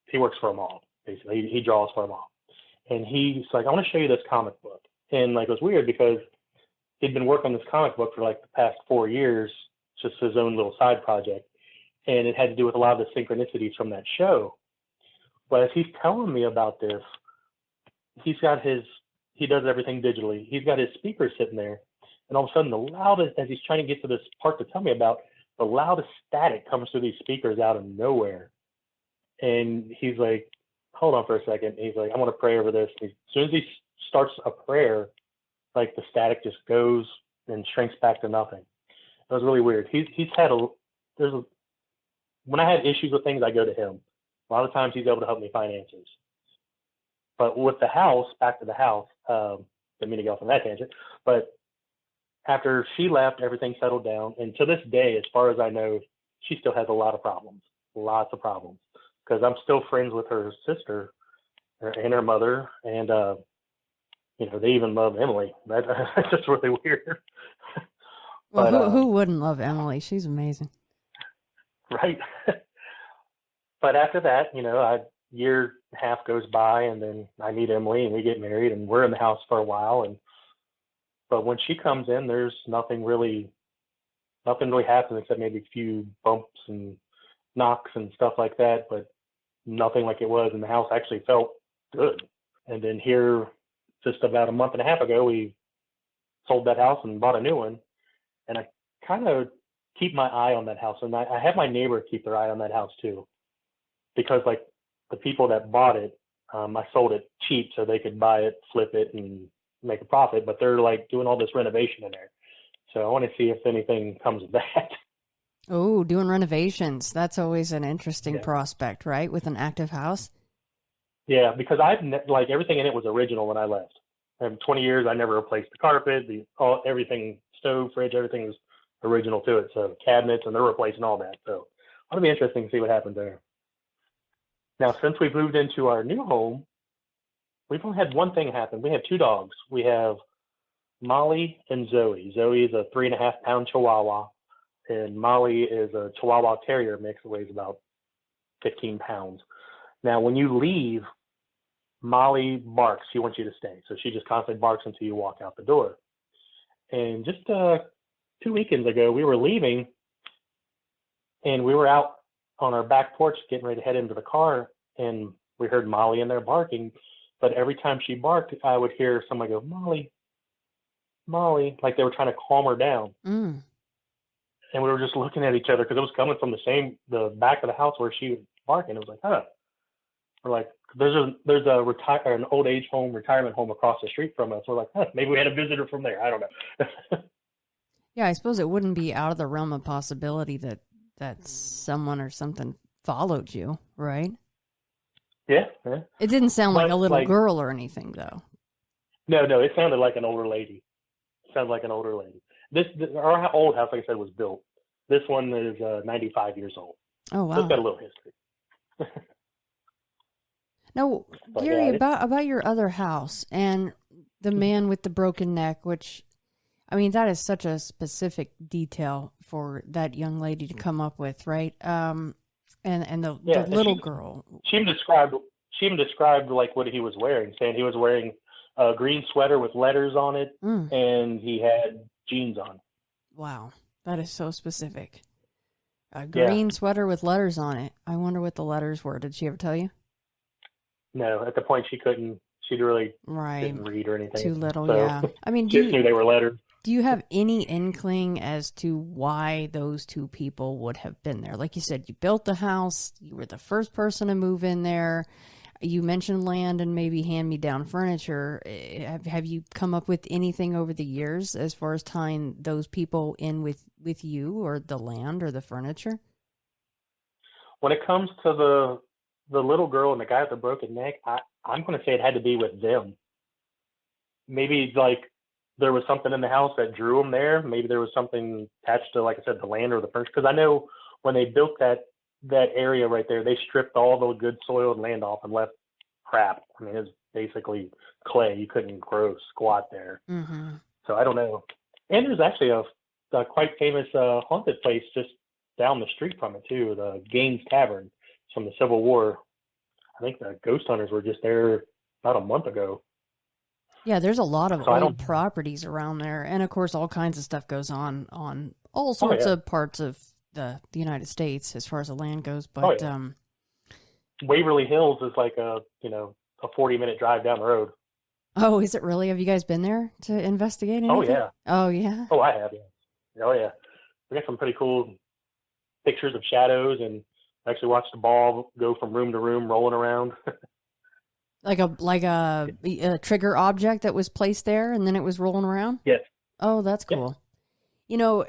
He works for them all, basically. He draws for them all. And he's like, I want to show you this comic book. And like, it was weird because he'd been working on this comic book for like the past 4 years, just his own little side project. And it had to do with a lot of the synchronicities from that show. But as he's telling me about this, he does everything digitally. He's got his speaker sitting there. And all of a sudden, the loudest, as he's trying to get to this part to tell me about, the loudest static comes through these speakers out of nowhere. And he's like, hold on for a second. He's like, I want to pray over this. And as soon as he starts a prayer, like the static just goes and shrinks back to nothing. It was really weird. When I had issues with things, I go to him. A lot of times he's able to help me find answers. But with the house, back to the house, didn't mean to go off on that tangent, but after she left, everything settled down. And to this day, as far as I know, she still has a lot of problems, lots of problems, because I'm still friends with her sister and her mother. And, they even love Emily. That's just really weird. Well, But, who wouldn't love Emily? She's amazing. Right. But after that, a year and a half goes by, and then I meet Emily, and we get married, and we're in the house for a while. But when she comes in, there's nothing really happens except maybe a few bumps and knocks and stuff like that, but nothing like it was. And the house actually felt good. And then here, just about a month and a half ago, we sold that house and bought a new one. And I kind of keep my eye on that house. And I have my neighbor keep their eye on that house too. Because like the people that bought it, I sold it cheap so they could buy it, flip it, and make a profit. But they're like doing all this renovation in there. So I want to see if anything comes of that. Oh, doing renovations. That's always an interesting prospect, right? With an active house. Yeah, because everything in it was original when I left. In 20 years, I never replaced the carpet, everything, stove, fridge, everything was original to it. So cabinets, and they're replacing all that. So it'll be interesting to see what happens there. Now, since we've moved into our new home, we've only had one thing happen. We have 2 dogs. We have Molly and Zoe. Zoe is a 3.5-pound Chihuahua, and Molly is a Chihuahua Terrier mix that weighs about 15 pounds. Now, when you leave, Molly barks. She wants you to stay. So she just constantly barks until you walk out the door. And just 2 weekends ago, we were leaving, and we were out on our back porch getting ready to head into the car, and we heard Molly in there barking. But every time she barked, I would hear somebody go, Molly, Molly, like they were trying to calm her down. Mm. And we were just looking at each other because it was coming from the back of the house where she was barking. It was like, huh. We're like, there's an old age home, retirement home across the street from us. We're like, huh, maybe we had a visitor from there. I don't know. Yeah, I suppose it wouldn't be out of the realm of possibility that someone or something followed you, right? Yeah. It didn't sound like a little girl or anything, though. No, it sounded like an older lady. Our old house, like I said, was built. This one is 95 years old. Oh, wow. So it's got a little history. Now, But Gary, yeah, about your other house and the man with the broken neck, which, I mean, that is such a specific detail for that young lady to come up with, right? And the little girl. She even described like what he was wearing, saying he was wearing a green sweater with letters on it, and he had jeans on. Wow, that is so specific. A green sweater with letters on it. I wonder what the letters were. Did she ever tell you? No, at the point she really didn't read or anything. Too little, so, yeah. I mean, just knew they were letters. Do you have any inkling as to why those two people would have been there? Like you said, you built the house. You were the first person to move in there. You mentioned land and maybe hand-me-down furniture. Have you come up with anything over the years as far as tying those people in with you or the land or the furniture? When it comes to the little girl and the guy with the broken neck, I'm going to say it had to be with them. Maybe like there was something in the house that drew them there. Maybe there was something attached to, like I said, the land or the furniture. Because I know when they built that area right there, they stripped all the good soil and land off and left crap. I mean, it was basically clay. You couldn't grow squat there. Mm-hmm. So I don't know. And there's actually a quite famous haunted place just down the street from it too, the Gaines Tavern from the Civil War. I think the ghost hunters were just there about a month ago. Yeah, there's a lot of old properties around there. And, of course, all kinds of stuff goes on all sorts of parts of the United States as far as the land goes. But Waverly Hills is like a 40-minute drive down the road. Oh, is it really? Have you guys been there to investigate anything? Oh, yeah. Oh, yeah? Oh, I have, yeah. Oh, yeah. We got some pretty cool pictures of shadows and actually watched the ball go from room to room rolling around. Like a trigger object that was placed there and then it was rolling around? Yes. Oh, that's cool. Yep.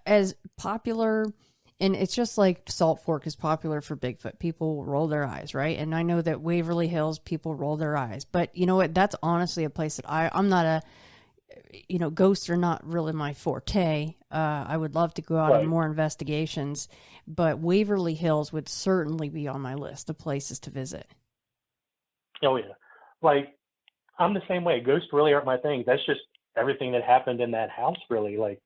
As popular, and it's just like Salt Fork is popular for Bigfoot. People roll their eyes, right? And I know that Waverly Hills, people roll their eyes. But you know what? That's honestly a place that I'm not ghosts are not really my forte. I would love to go out on more investigations, but Waverly Hills would certainly be on my list of places to visit. Oh, yeah. Like, I'm the same way. Ghosts really aren't my thing. That's just everything that happened in that house, really. Like,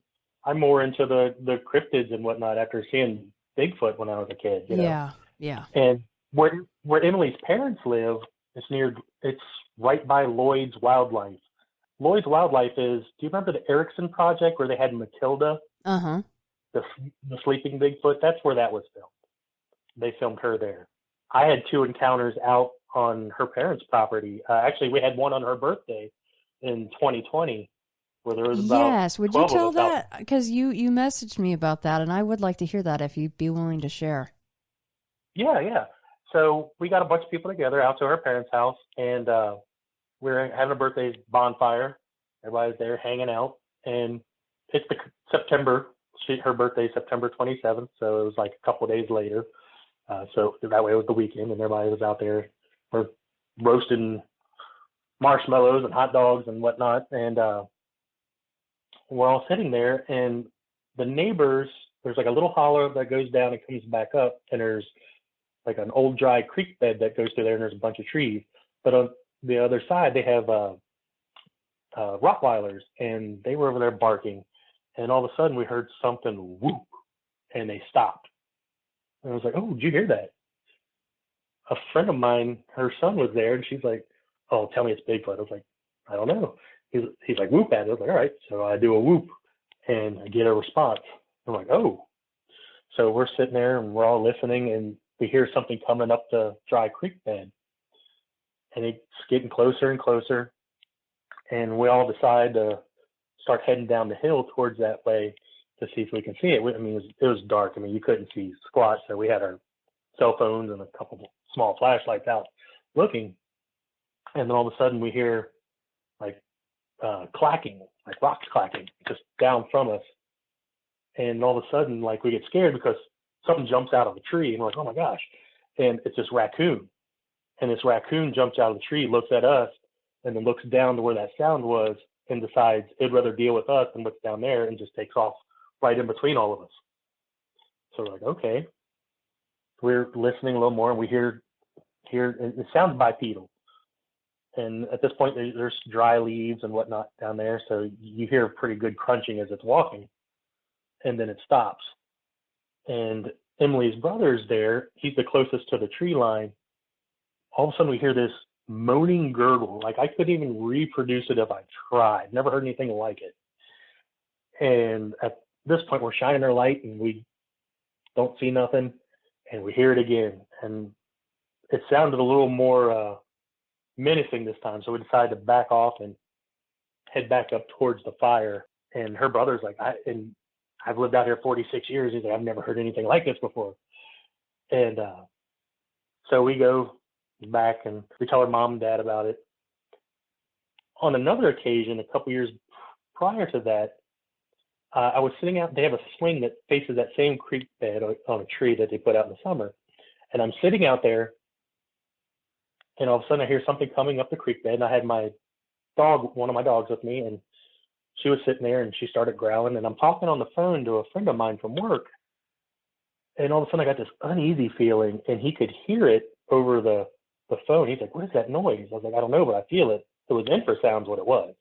I'm more into the cryptids and whatnot after seeing Bigfoot when I was a kid. Yeah. And where Emily's parents live, it's right by Lloyd's Wildlife. Lloyd's Wildlife do you remember the Erickson Project where they had Matilda? Uh-huh. The sleeping Bigfoot? That's where that was filmed. They filmed her there. I had 2 encounters out on her parents' property. Actually, we had one on her birthday in 2020 where there was about Yes, would you tell that? Because you messaged me about that, and I would like to hear that if you'd be willing to share. Yeah. So we got a bunch of people together out to her parents' house, and we were having a birthday bonfire. Everybody's there hanging out, and it's September. Her birthday is September 27th, so it was like a couple of days later. So that way it was the weekend, and everybody was out there. We're roasting marshmallows and hot dogs and whatnot, and we're all sitting there, and the neighbors, there's like a little hollow that goes down and comes back up, and there's like an old dry creek bed that goes through there, and there's a bunch of trees. But on the other side, they have Rottweilers, and they were over there barking. And all of a sudden, we heard something whoop, and they stopped. And I was like, "Oh, did you hear that?" A friend of mine, her son was there, and she's like, "Oh, tell me it's Bigfoot." I was like, "I don't know." He's like, "Whoop at it." I was like, "All right." So I do a whoop, and I get a response. I'm like, "Oh." So we're sitting there, and we're all listening, and we hear something coming up the dry creek bed. And it's getting closer and closer. And we all decide to start heading down the hill towards that way to see if we can see it. I mean, it was dark. I mean, you couldn't see squat. So we had our cell phones and a couple of small flashlights out looking. And then all of a sudden we hear like clacking, like rocks clacking just down from us. And all of a sudden, like, we get scared because something jumps out of the tree, and we're like, "Oh my gosh." And it's this raccoon. And this raccoon jumps out of the tree, looks at us, and then looks down to where that sound was and decides it'd rather deal with us than what's down there, and just takes off right in between all of us. So we're like, okay. We're listening a little more, and we hear and it sounds bipedal. And at this point, there's dry leaves and whatnot down there, so you hear pretty good crunching as it's walking, and then it stops. And Emily's brother's there. He's the closest to the tree line. All of a sudden we hear this moaning gurgle. Like, I couldn't even reproduce it if I tried. Never heard anything like it. And at this point we're shining our light and we don't see nothing, and we hear it again. And it sounded a little more menacing this time. So we decided to back off and head back up towards the fire. And her brother's like, I've lived out here 46 years. He's like, "I've never heard anything like this before." And so we go back and we tell her mom and dad about it. On another occasion, a couple years prior to that, I was sitting out. They have a swing that faces that same creek bed on a tree that they put out in the summer. And I'm sitting out there, and all of a sudden I hear something coming up the creek bed. And I had my dog, one of my dogs, with me, and she was sitting there, and she started growling. And I'm talking on the phone to a friend of mine from work. And all of a sudden I got this uneasy feeling, and he could hear it over the phone. He's like, "What is that noise?" I was like, "I don't know, but I feel it." It was infrasounds, what it was.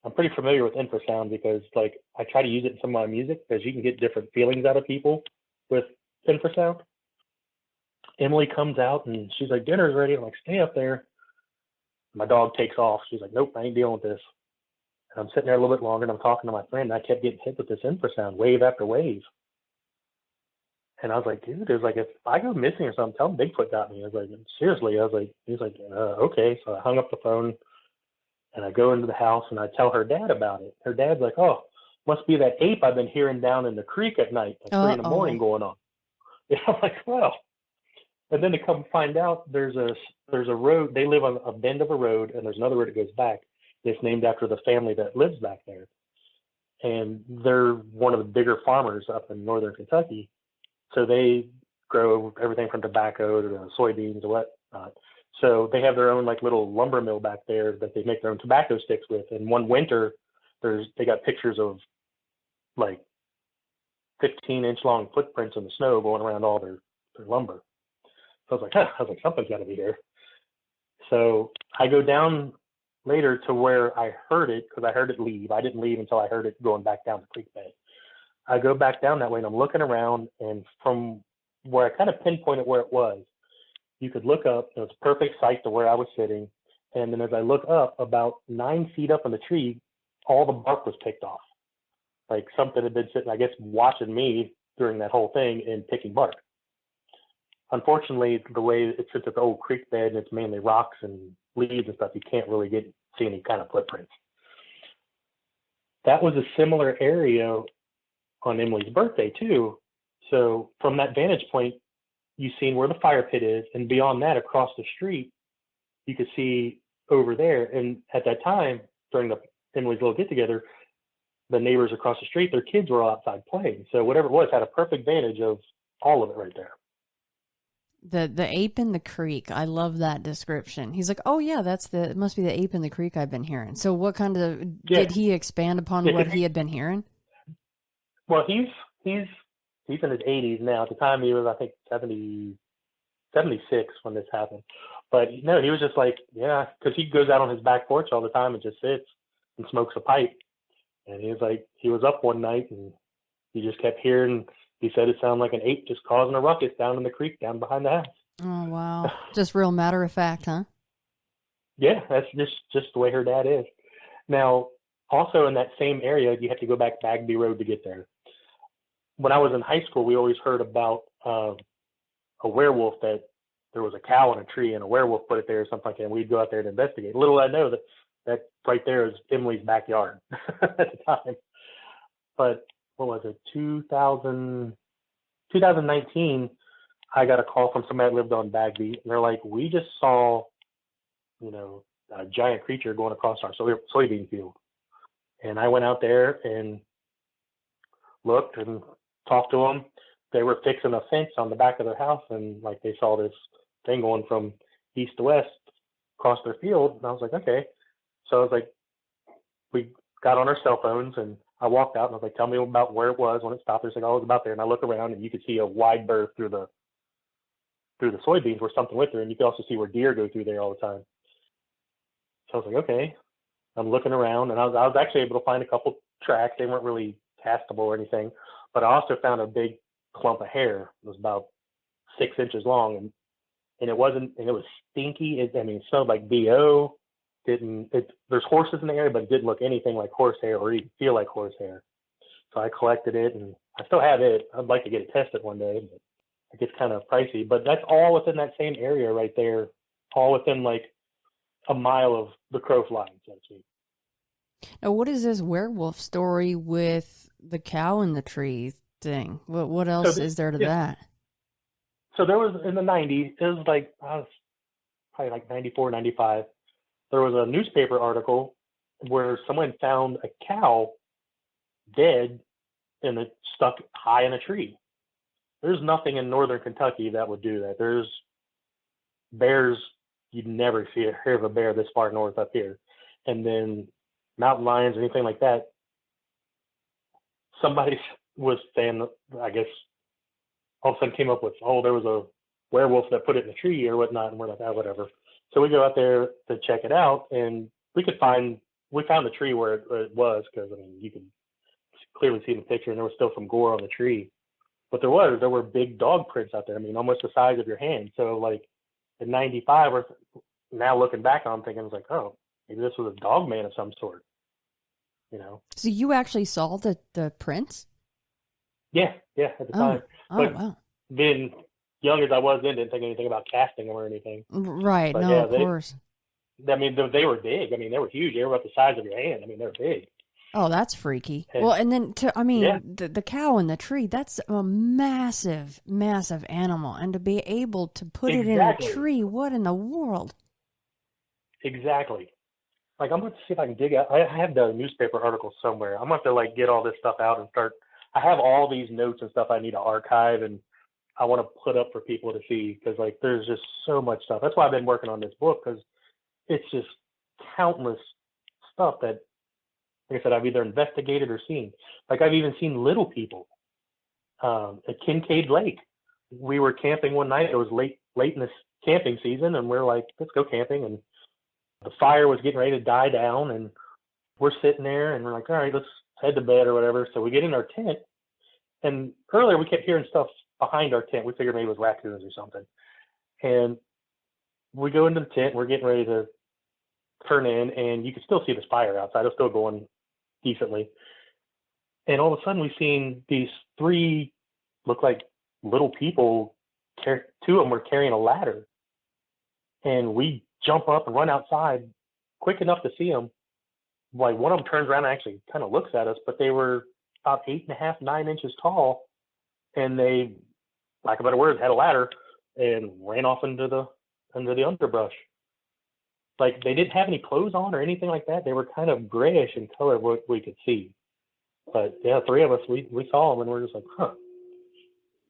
I'm pretty familiar with infrasound because, like, I try to use it in some of my music because you can get different feelings out of people with infrasound. Emily comes out and she's like, "Dinner's ready." I'm like, "Stay up there." My dog takes off. She's like, "Nope, I ain't dealing with this." And I'm sitting there a little bit longer, and I'm talking to my friend, and I kept getting hit with this infrasound, wave after wave. And I was like, "Dude," it was like, "if I go missing or something, tell them Bigfoot got me." I was like, "Seriously?" I was like, he's like, "Okay." So I hung up the phone, and I go into the house, and I tell her dad about it. Her dad's like, "Oh, must be that ape I've been hearing down in the creek at night at 3 in the morning going on." Yeah, I'm like, "Well." And then to come find out, there's a road. They live on a bend of a road, and there's another road that goes back. It's named after the family that lives back there. And they're one of the bigger farmers up in northern Kentucky. So they grow everything from tobacco to soybeans and whatnot. So they have their own, like, little lumber mill back there that they make their own tobacco sticks with. And one winter, they got pictures of like 15-inch long footprints in the snow going around all their lumber. So I was like, something's got to be here. So I go down later to where I heard it, because I heard it leave. I didn't leave until I heard it going back down the creek bed. I go back down that way, and I'm looking around, and from where I kind of pinpointed where it was, you could look up, and it was a perfect site to where I was sitting. And then as I look up, about 9 feet up in the tree, all the bark was picked off. Like something had been sitting, I guess, watching me during that whole thing and picking bark. Unfortunately, the way it's an old creek bed and it's mainly rocks and leaves and stuff, you can't really see any kind of footprints. That was a similar area on Emily's birthday too. So from that vantage point, you've seen where the fire pit is, and beyond that, across the street, you could see over there. And at that time, during Emily's little get together, the neighbors across the street, their kids were outside playing. So whatever it was had a perfect vantage of all of it right there. The ape in the creek. I love that description. He's like, "Oh yeah, it must be the ape in the creek I've been hearing." So what kind of, did he expand upon what he had been hearing? Well, he's in his 80s now. At the time he was, I think, 76 when this happened. But no, he was just like, yeah, because he goes out on his back porch all the time and just sits. and smokes a pipe. And he was like, he was up one night and he just kept hearing, he said it sounded like an ape just causing a ruckus down in the creek down behind the house. Oh, wow. Just real matter of fact, huh? Yeah, that's just the way her dad is. Now, also in that same area, you have to go back Bagby Road to get there. When I was in high school, we always heard about a werewolf, that there was a cow in a tree and a werewolf put it there or something like that. And we'd go out there to investigate. Little I know that right there is Emily's backyard at the time. But what was it, 2019, I got a call from somebody that lived on Bagby, and they're like, we just saw, a giant creature going across our soybean field. And I went out there and looked and talked to them. They were fixing a fence on the back of their house, and like they saw this thing going from east to west across their field. And I was like, okay. So I was like, we got on our cell phones, and I walked out and I was like, tell me about where it was when it stopped. They're like, oh, it was about there. And I look around and you could see a wide berth through the soybeans where something went through, and you could also see where deer go through there all the time. So I was like, okay. I'm looking around, and I was actually able to find a couple tracks. They weren't really castable or anything, but I also found a big clump of hair. It was about 6 inches long, and it was stinky. It smelled like BO. There's horses in the area, but it didn't look anything like horsehair or even feel like horsehair. So I collected it, and I still have it. I'd like to get it tested one day, but it gets kind of pricey. But that's all within that same area right there, all within like a mile of the crow flying, so to speak. Now, what is this werewolf story with the cow in the tree thing? What else is there to that? So there was, in the 90s, it was like, I was probably like 94, 95. There was a newspaper article where someone found a cow dead and it stuck high in a tree. There's nothing in northern Kentucky that would do that. There's bears, you'd never hear of a bear this far north up here. And then mountain lions, anything like that. Somebody was saying, I guess, all of a sudden came up with, oh, there was a werewolf that put it in a tree or whatnot. And we're like, oh, whatever. So we go out there to check it out, and we found the tree where it was, because, you could clearly see the picture, and there was still some gore on the tree. But there were big dog prints out there, almost the size of your hand. So, like, in 95, or now looking back on, I'm thinking, I was like, oh, maybe this was a dog man of some sort, So you actually saw the prints? Yeah, at the time. But wow. Being young as I was then, didn't think anything about casting them or anything. Right, but of course. They were big. They were huge. They were about the size of your hand. They were big. Oh, that's freaky. And then, the cow in the tree, that's a massive, massive animal. And to be able to put it in a tree, what in the world? Exactly. Like, I'm going to see if I can dig out. I have the newspaper article somewhere. I'm going to have to, get all this stuff out and start. I have all these notes and stuff I need to archive, and I want to put up for people to see, because, there's just so much stuff. That's why I've been working on this book, because it's just countless stuff that, like I said, I've either investigated or seen. Like, I've even seen little people at Kincaid Lake. We were camping one night. It was late in this camping season, and we're like, let's go camping. And the fire was getting ready to die down, and we're sitting there, and we're like, all right, let's head to bed or whatever. So we get in our tent, and earlier we kept hearing stuff behind our tent. We figured maybe it was raccoons or something. And we go into the tent, we're getting ready to turn in, and you can still see this fire outside. It's still going decently. And all of a sudden we seen these 3 look like little people. 2 of them were carrying a ladder. And we jump up and run outside quick enough to see them. Like, one of them turns around and actually kind of looks at us, but they were about 8.5, 9 inches tall. And they, lack of better words, had a ladder and ran off into the underbrush. Like, they didn't have any clothes on or anything like that. They were kind of grayish in color, what we could see. But yeah, 3 of us, we saw them, and we're just like, huh.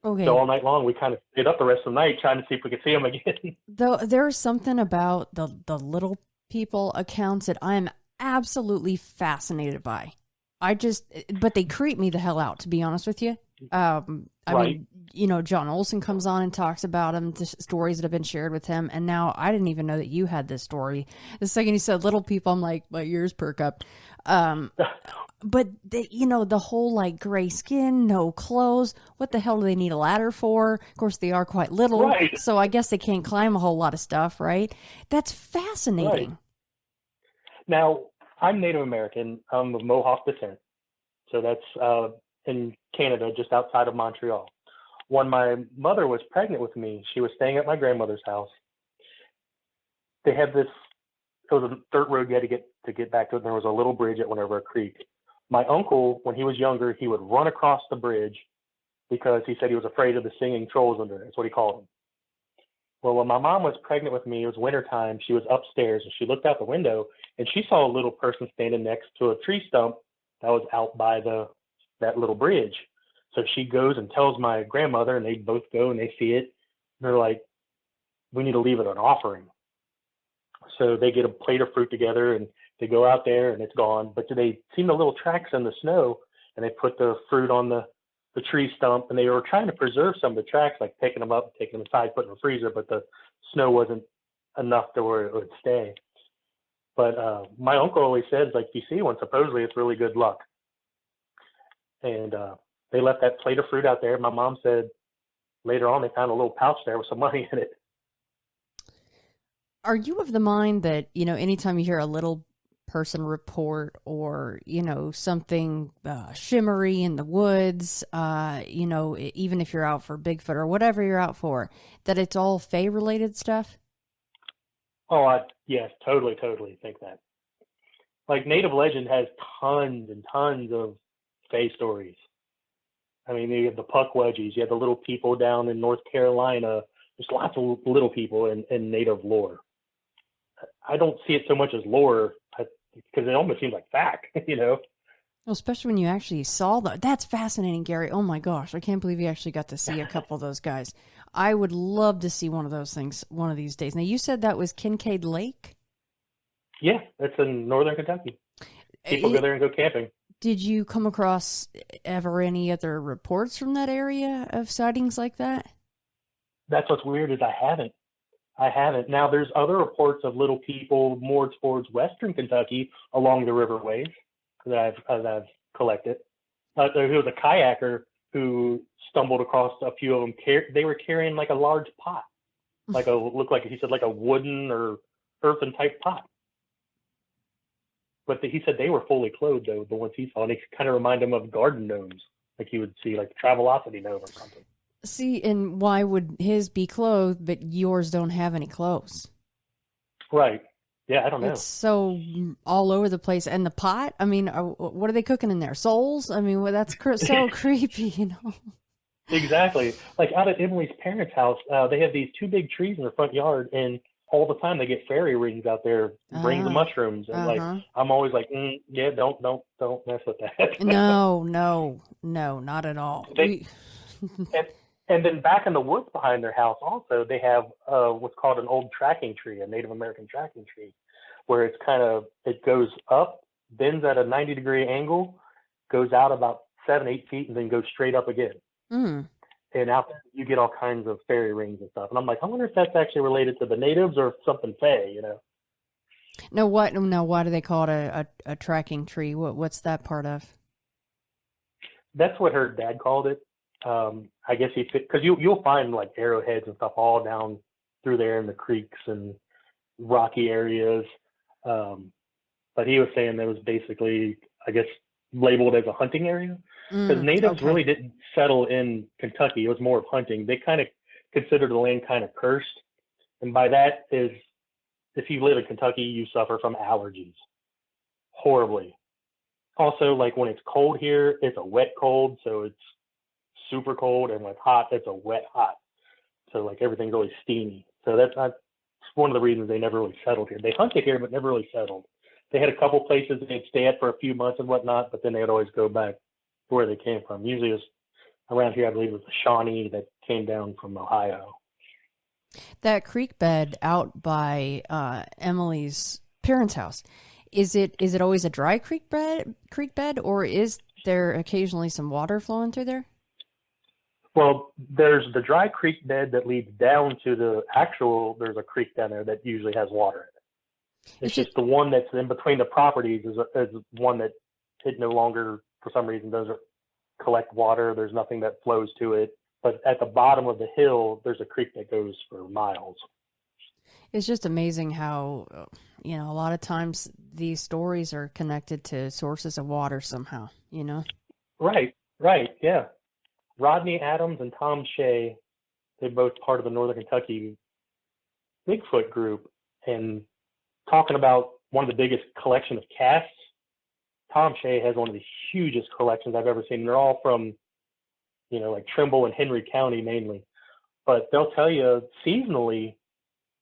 Okay. So all night long, we kind of stayed up the rest of the night trying to see if we could see them again. Though there's something about the little people accounts that I'm absolutely fascinated by. But they creep me the hell out, to be honest with you. I mean, John Olson comes on and talks about him, the stories that have been shared with him. And now I didn't even know that you had this story. The second you said little people, I'm like, my ears perk up. But the whole like gray skin, no clothes. What the hell do they need a ladder for? Of course, they are quite little, Right. so I guess they can't climb a whole lot of stuff, right? That's fascinating. Right. Now, I'm Native American. I'm of Mohawk descent, so that's in Canada, just outside of Montreal. When my mother was pregnant with me, she was staying at my grandmother's house. They had this. It was a dirt road you had to get back to it. And there was a little bridge that went over a creek. My uncle, when he was younger, he would run across the bridge because he said he was afraid of the singing trolls under it. That's what he called them. Well, when my mom was pregnant with me, it was wintertime. She was upstairs and she looked out the window and she saw a little person standing next to a tree stump that was out by that little bridge. So she goes and tells my grandmother, and they both go and they see it. And they're like, we need to leave it an offering. So they get a plate of fruit together and they go out there and it's gone. But they seen the little tracks in the snow and they put the fruit on the tree stump, and they were trying to preserve some of the tracks, like picking them up, taking them aside, putting them in the freezer, but the snow wasn't enough to where it would stay. But my uncle always says, like, if you see one, supposedly it's really good luck. And they left that plate of fruit out there. My mom said later on they found a little pouch there with some money in it. Are you of the mind that, anytime you hear a little person report or, something shimmery in the woods, even if you're out for Bigfoot or whatever you're out for, that it's all Fae related stuff? Oh, yes, totally think that. Like, Native Legend has tons and tons of Fae stories. I mean, you have the Puckwudgies, you have the little people down in North Carolina. There's lots of little people in Native lore. I don't see it so much as lore because it almost seems like fact, Well, especially when you actually saw that. That's fascinating, Gary. Oh my gosh, I can't believe you actually got to see a couple of those guys. I would love to see one of those things one of these days. Now, you said that was Kincaid Lake? Yeah, that's in northern Kentucky. People go there and go camping. Did you come across ever any other reports from that area of sightings like that? That's what's weird is I haven't. Now, there's other reports of little people more towards western Kentucky along the riverways that I've collected. There was a kayaker who stumbled across a few of them. They were carrying like a large pot, looked like, he said, like a wooden or earthen type pot. But he said they were fully clothed, though, the ones he saw. And they kind of remind him of garden gnomes, like you would see, like Travelocity gnome or something. See, and why would his be clothed, but yours don't have any clothes? Right. Yeah, I don't know. It's so all over the place. And the pot, I mean, what are they cooking in there? Souls? I mean, well, that's so creepy, Exactly. Like out at Emily's parents' house, they have these two big trees in their front yard, and all the time they get fairy rings out there, bring the mushrooms. And like, I'm always like, yeah, don't mess with that. No, not at all. And then back in the woods behind their house also, they have what's called an old tracking tree, a Native American tracking tree, where it goes up, bends at a 90-degree angle, goes out about 7-8 feet, and then goes straight up again. And out there you get all kinds of fairy rings and stuff. And I'm like, I wonder if that's actually related to the natives or something Fae, No, why do they call it a tracking tree? What's that part of? That's what her dad called it. I guess because you'll find like arrowheads and stuff all down through there in the creeks and rocky areas. But he was saying that was basically, I guess, labeled as a hunting area because natives really didn't settle in Kentucky. It was more of hunting. They kind of considered the land kind of cursed. And by that is, if you live in Kentucky, you suffer from allergies horribly. Also, like when it's cold here, it's a wet cold. So it's super cold, and when it's hot, it's a wet hot. So like everything's always steamy. So that's one of the reasons they never really settled here. They hunted here, but never really settled. They had a couple places they'd stay at for a few months and whatnot, but then they'd always go back to where they came from. Usually it was around here, I believe it was the Shawnee that came down from Ohio. That creek bed out by Emily's parents' house, is it always a dry creek bed, or is there occasionally some water flowing through there? Well, there's the dry creek bed that leads down to there's a creek down there that usually has water in it. It's just the one that's in between the properties is one that it no longer, for some reason, doesn't collect water. There's nothing that flows to it. But at the bottom of the hill, there's a creek that goes for miles. It's just amazing how, a lot of times these stories are connected to sources of water somehow, Right, yeah. Rodney Adams and Tom Shea, they're both part of the Northern Kentucky Bigfoot group. And talking about one of the biggest collection of casts, Tom Shea has one of the hugest collections I've ever seen. They're all from, like Trimble and Henry County mainly. But they'll tell you seasonally,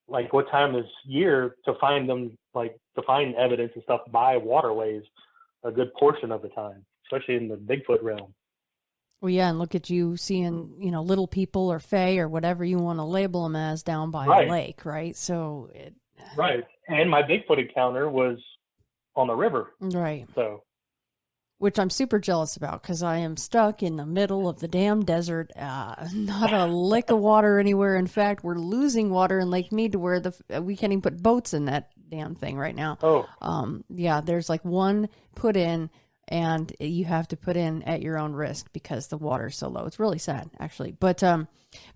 like what time this year to find them, like to find evidence and stuff by waterways a good portion of the time, especially in the Bigfoot realm. Well, yeah, and look at you seeing, little people or FRAY or whatever you want to label them as down by a lake, right? So Right. And my Bigfoot encounter was on the river. Right. So. Which I'm super jealous about because I am stuck in the middle of the damn desert. Not a lick of water anywhere. In fact, we're losing water in Lake Mead to where we can't even put boats in that damn thing right now. Oh. Yeah, there's like one put in, and you have to put in at your own risk because the water's so low. It's really sad, actually. But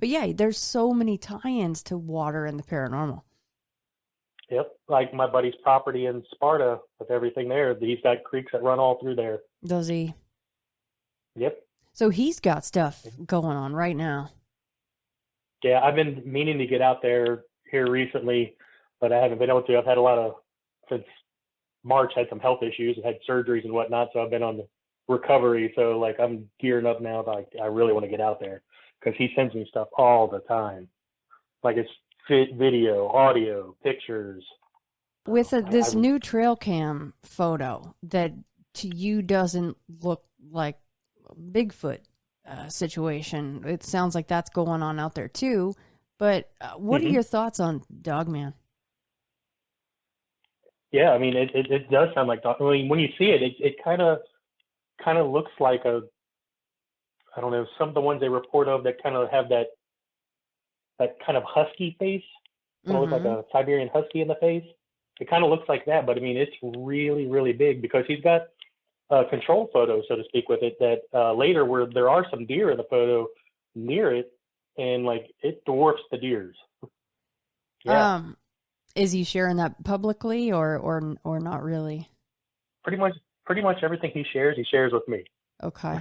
yeah, there's so many tie-ins to water and the paranormal. Yep, like my buddy's property in Sparta with everything there. He's got creeks that run all through there. Does he? Yep. So he's got stuff going on right now. Yeah, I've been meaning to get out there here recently, but I haven't been able to. I've had since March, had some health issues and had surgeries and whatnot, so I've been on the recovery. So, like, I'm gearing up now. I really want to get out there because he sends me stuff all the time. Like, it's video, audio, pictures. With this new trail cam photo that to you doesn't look like a Bigfoot situation, it sounds like that's going on out there too. But what are your thoughts on Dogman? Yeah, I mean, it does sound like Dogman. I mean, when you see it, it kind of looks like I don't know, some of the ones they report of that kind of have that kind of husky face, look like a Siberian husky in the face. It kind of looks like that, but I mean, it's really, really big because he's got a control photo, so to speak, with it that later where there are some deer in the photo near it, and like it dwarfs the deers. Yeah. Is he sharing that publicly or not really? Pretty much everything he shares with me. Okay.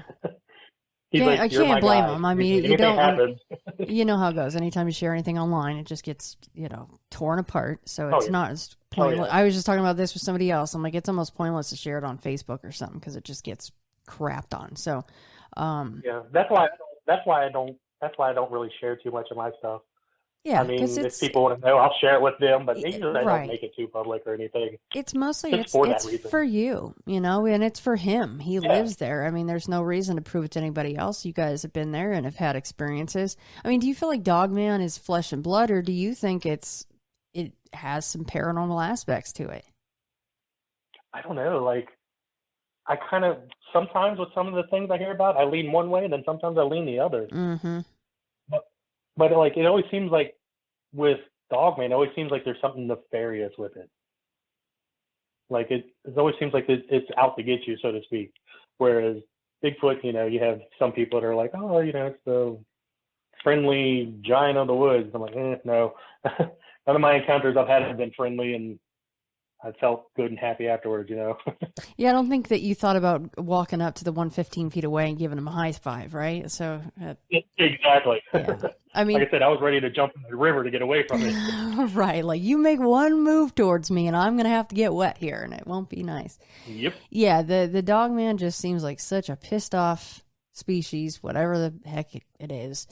I can't blame him. I mean, you don't. Happens. You know how it goes. Anytime you share anything online, it just gets torn apart. So it's not as pointless. I was just talking about this with somebody else. I'm like, it's almost pointless to share it on Facebook or something because it just gets crapped on. So yeah, that's why I don't really share too much of my stuff. Yeah, I mean, if people want to know, I'll share it with them, but usually I don't make it too public or anything. It's mostly it's for you, and it's for him. He lives there. I mean, there's no reason to prove it to anybody else. You guys have been there and have had experiences. I mean, do you feel like Dogman is flesh and blood, or do you think it has some paranormal aspects to it? I don't know. Like, I kind of sometimes with some of the things I hear about, I lean one way, and then sometimes I lean the other. Mm-hmm. But like, it always seems like with Dogman, it always seems like there's something nefarious with it. Like it always seems like it's out to get you, so to speak. Whereas Bigfoot, you have some people that are like, oh, it's the friendly giant of the woods. I'm like, no. None of my encounters I've had have been friendly, and I felt good and happy afterwards, Yeah, I don't think that you thought about walking up to the 115 feet away and giving him a high five, right? So exactly. Yeah. I mean, like I said, I was ready to jump in the river to get away from it. Right, like you make one move towards me, and I'm gonna have to get wet here, and it won't be nice. Yep. Yeah, the Dogman just seems like such a pissed off species, whatever the heck it is,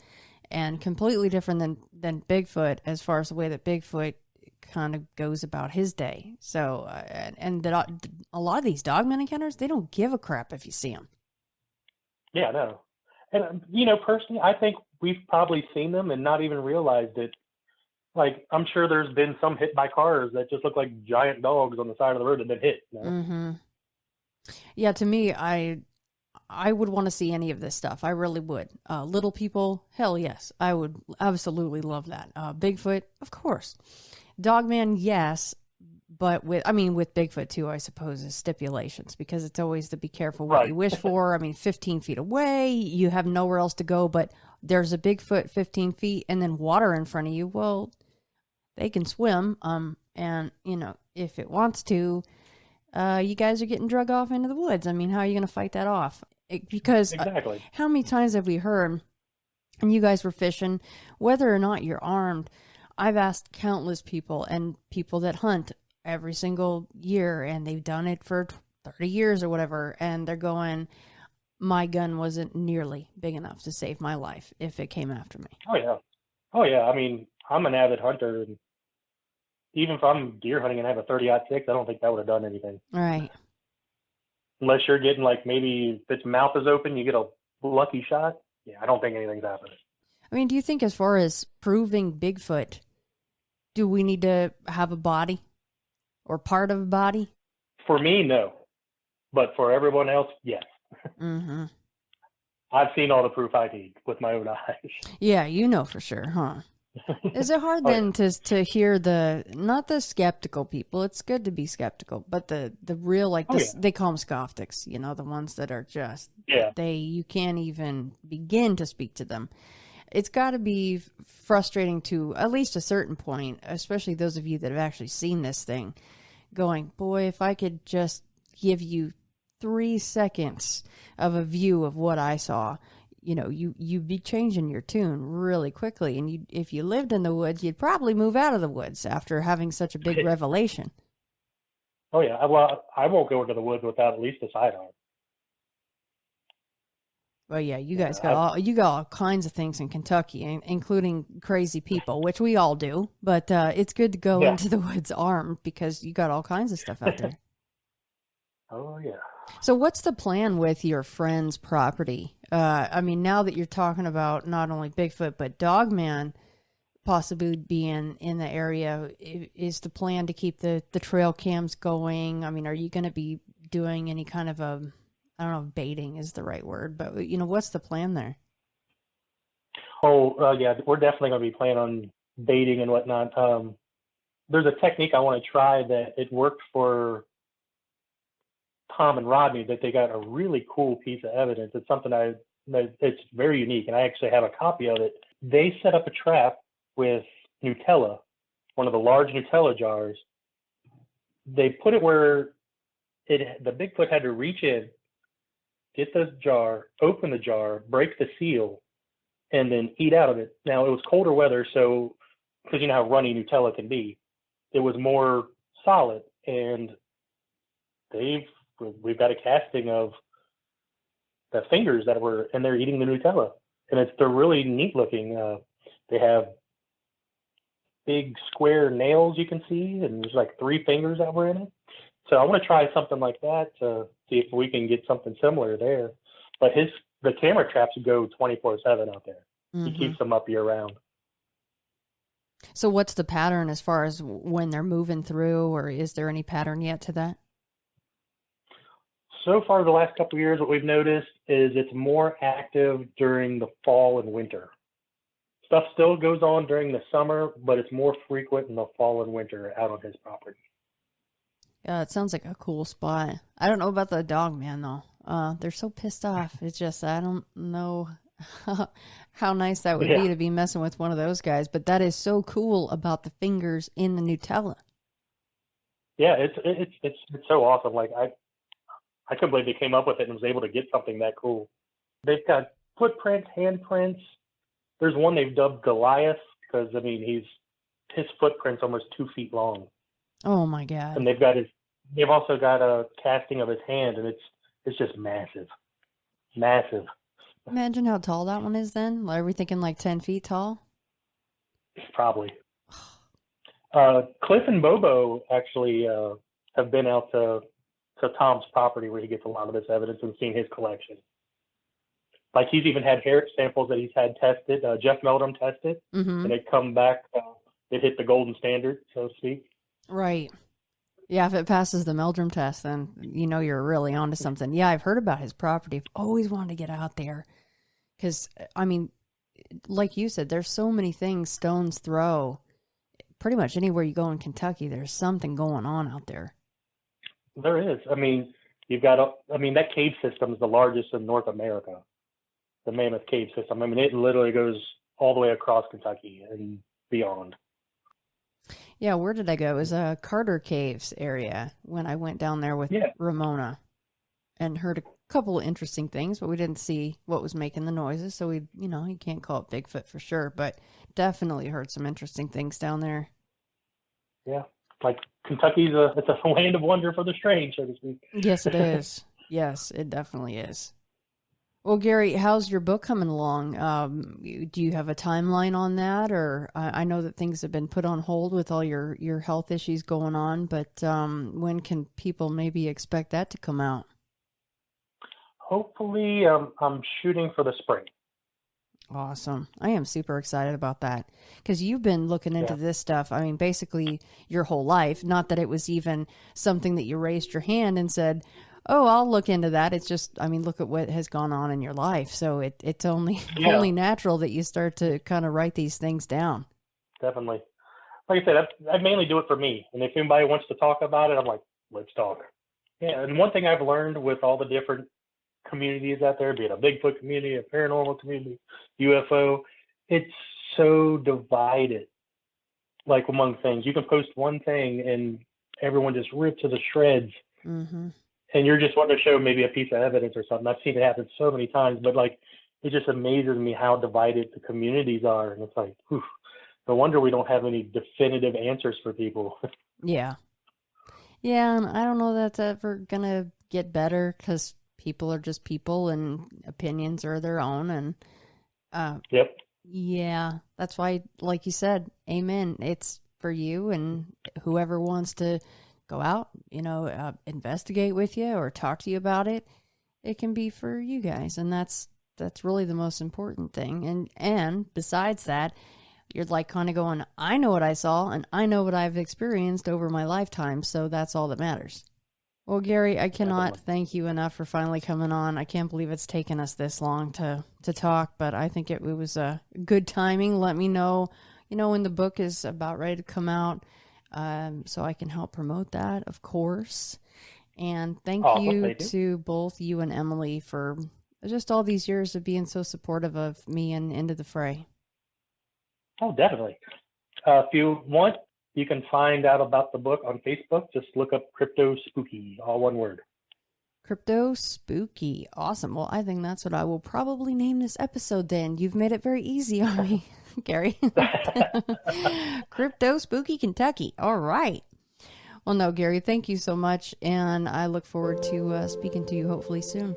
and completely different than Bigfoot as far as the way that Bigfoot kind of goes about his day. So, and a lot of these Dogman encounters, they don't give a crap if you see them. Yeah, no. And, personally, I think we've probably seen them and not even realized it. Like, I'm sure there's been some hit by cars that just look like giant dogs on the side of the road that have been hit. Mm-hmm. Yeah, to me, I would want to see any of this stuff. I really would. Little people, hell yes. I would absolutely love that. Bigfoot, of course. Dogman, yes, But with Bigfoot too, I suppose, is stipulations, because it's always to be careful what you wish for. I mean, 15 feet away, you have nowhere else to go, but there's a Bigfoot 15 feet and then water in front of you. Well, they can swim. And if it wants to, you guys are getting drug off into the woods. I mean, how are you going to fight that off? Because exactly. How many times have we heard, and you guys were fishing, whether or not you're armed, I've asked countless people and people that hunt every single year, and they've done it for 30 years or whatever, and they're going, my gun wasn't nearly big enough to save my life if it came after me. Oh yeah. I mean, I'm an avid hunter, and even if I'm deer hunting and have a 30-06, I don't think that would have done anything. Right. Unless you're getting, like, maybe if its mouth is open, you get a lucky shot. Yeah, I don't think anything's happening. I mean, do you think as far as proving Bigfoot, do we need to have a body or part of a body? For me, no. But for everyone else, yes. Mm-hmm. I've seen all the proof I need with my own eyes. Yeah, for sure, huh? Is it hard then to hear not the skeptical people? It's good to be skeptical, but the real, like this, they call them scofftics, the ones that are just, you can't even begin to speak to them. It's got to be frustrating to at least a certain point, especially those of you that have actually seen this thing, going, boy, if I could just give you 3 seconds of a view of what I saw, you'd be changing your tune really quickly. And if you lived in the woods, you'd probably move out of the woods after having such a big revelation. Oh, yeah. Well, I won't go into the woods without at least a sidearm. Well, yeah, you guys got all kinds of things in Kentucky, including crazy people, which we all do. But it's good to go into the woods armed, because you got all kinds of stuff out there. Oh, yeah. So what's the plan with your friend's property? I mean, now that you're talking about not only Bigfoot, but Dogman possibly being in the area, is the plan to keep the trail cams going? I mean, are you going to be doing any kind of I don't know if baiting is the right word, but what's the plan there? Oh, yeah, we're definitely going to be planning on baiting and whatnot. There's a technique I want to try that it worked for Tom and Rodney, that they got a really cool piece of evidence. It's something it's very unique, and I actually have a copy of it. They set up a trap with Nutella, one of the large Nutella jars. They put it where the Bigfoot had to reach in, get the jar, open the jar, break the seal, and then eat out of it. Now, it was colder weather, so, because you know how runny Nutella can be, it was more solid, and we've got a casting of the fingers that were in there eating the Nutella, and they're really neat looking. They have big square nails you can see, and there's like 3 fingers that were in it. So I want to try something like that to see if we can get something similar there. But the camera traps go 24/7 out there. Mm-hmm. He keeps them up year round. So what's the pattern as far as when they're moving through, or is there any pattern yet to that? So far, the last couple of years, what we've noticed is it's more active during the fall and winter. Stuff still goes on during the summer, but it's more frequent in the fall and winter out on his property. Yeah, it sounds like a cool spot. I don't know about the Dogman, though. They're so pissed off. It's just, I don't know how nice that would be to be messing with one of those guys. But that is so cool about the fingers in the Nutella. Yeah, it's so awesome. Like, I couldn't believe they came up with it and was able to get something that cool. They've got footprints, handprints. There's one they've dubbed Goliath because, I mean, his footprint's almost 2 feet long. Oh my God! And they've also got a casting of his hand, and it's just massive, massive. Imagine how tall that one is. Then are we thinking like 10 feet tall? Probably. Cliff and Bobo actually have been out to Tom's property where he gets a lot of this evidence and seen his collection. Like, he's even had hair samples that he's had tested. Jeff Meldrum tested, mm-hmm. and they come back. It hit the golden standard, so to speak. Right. Yeah, if it passes the Meldrum test, then you're really onto something. Yeah, I've heard about his property. I've always wanted to get out there because, I mean, like you said, there's so many things stones throw pretty much anywhere you go in Kentucky, there's something going on out there. There is. I mean, that cave system is the largest in North America, the Mammoth Cave System. I mean, it literally goes all the way across Kentucky and beyond. Yeah, where did I go? It was Carter Caves area when I went down there with Ramona and heard a couple of interesting things, but we didn't see what was making the noises. So you can't call it Bigfoot for sure, but definitely heard some interesting things down there. Yeah. Like Kentucky's it's a land of wonder for the strange, so to speak. Yes, it is. Yes, it definitely is. Well, Gary, how's your book coming along? Do you have a timeline on that? Or I know that things have been put on hold with all your health issues going on, but when can people maybe expect that to come out? Hopefully, I'm shooting for the spring. Awesome. I am super excited about that because you've been looking into this stuff. I mean, basically your whole life, not that it was even something that you raised your hand and said, oh, I'll look into that. It's just, I mean, look at what has gone on in your life. So it's only natural that you start to kind of write these things down. Definitely. Like I said, I mainly do it for me. And if anybody wants to talk about it, I'm like, let's talk. Yeah. And one thing I've learned with all the different communities out there, be it a Bigfoot community, a paranormal community, UFO, it's so divided, like among things. You can post one thing and everyone just rips to the shreds. Mm-hmm. And you're just wanting to show maybe a piece of evidence or something. I've seen it happen so many times, but like, it just amazes me how divided the communities are. And it's like, whew, no wonder we don't have any definitive answers for people. Yeah. Yeah. And I don't know that's ever going to get better because people are just people and opinions are their own. And yeah, that's why, like you said, amen. It's for you and whoever wants to go out, investigate with you or talk to you about it. It can be for you guys. And that's really the most important thing. And besides that, you're like kind of going, I know what I saw and I know what I've experienced over my lifetime. So that's all that matters. Well, Gary, I cannot thank you enough for finally coming on. I can't believe it's taken us this long to talk, but I think it was a good timing. Let me know, when the book is about ready to come out, so I can help promote that, of course. And thank you to both you and Emily for just all these years of being so supportive of me and Into the Fray. Oh, definitely. If you want, you can find out about the book on Facebook. Just look up Cryptospooky, all one word. Cryptospooky. Awesome. Well, I think that's what I will probably name this episode then. You've made it very easy on me, Gary. Cryptospooky Kentucky. All right. Well, no, Gary, thank you so much. And I look forward to speaking to you hopefully soon.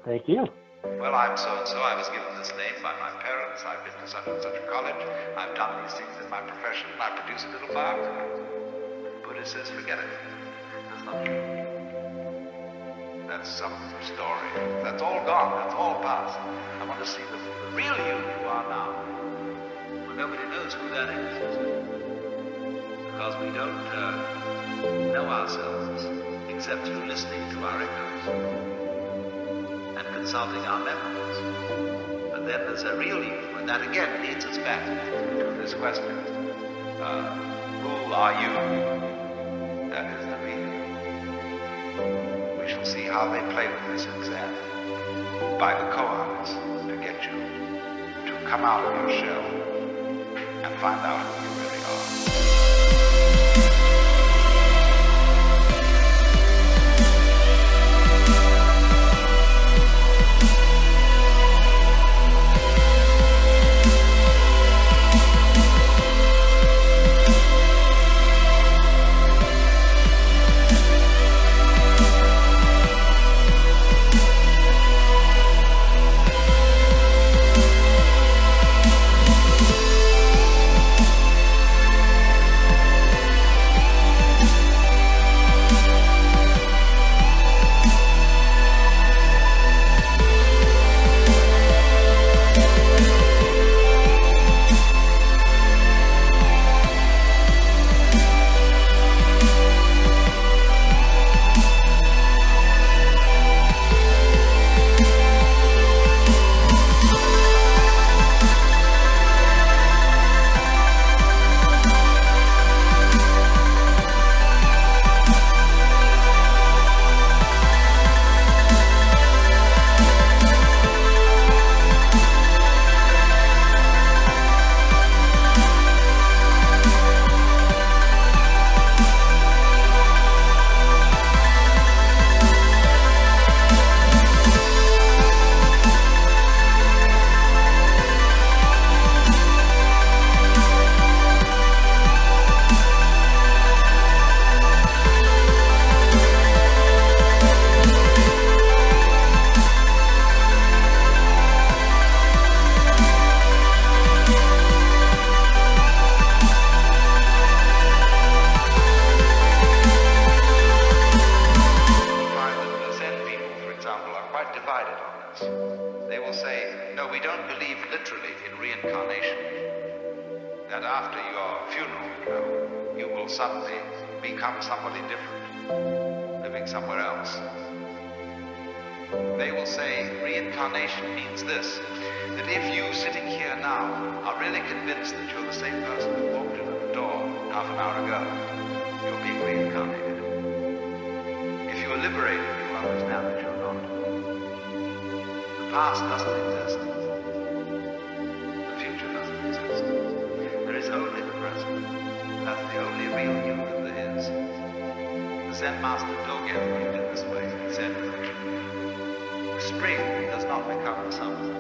Thank you. Well, I'm so-and-so. I was given this name by my parents. I've been to such and such a college. I've done these things in my profession. I produce a little fire. Buddha says, forget it. That's not true. That's some story. That's all gone. That's all past. I want to see the real you are now. Well, nobody knows who that is. Because we don't know ourselves except through listening to our echoes and consulting our memories. But then there's a real you, and that again leads us back to this question. Who are you? That is the real you. We shall see how they play with this exam by the koans to get you to come out of your shell and find out who you really are. reincarnation. That after your funeral, you will suddenly become somebody different, living somewhere else. They will say reincarnation means this, that if you sitting here now are really convinced that you're the same person who walked in the door half an hour ago, you're being reincarnated. If you are liberated, you understand that you're not. The past doesn't exist. The future doesn't exist. There is only the present. That's the only real you that there is. The Zen master Dogen put it this way. He said, spring does not become summer.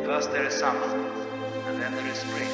First there is summer, and then there is spring.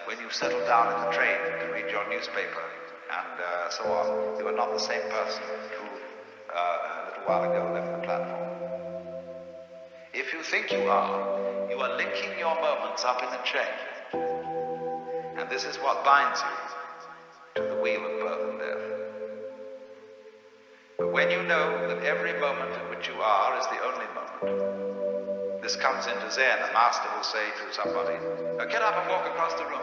When you settle down in the train to read your newspaper and so on, you are not the same person who a little while ago left the platform. If you think you are linking your moments up in a chain. And this is what binds you to the wheel of birth and death. But when you know that every moment in which you are is the only moment, this comes into Zen. A master will say to somebody, get up and walk across the room.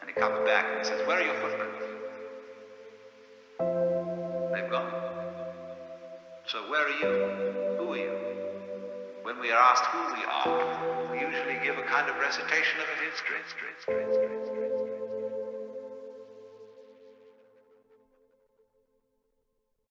And he comes back and says, where are your footprints? They've gone. So where are you? Who are you? When we are asked who we are, we usually give a kind of recitation of a history.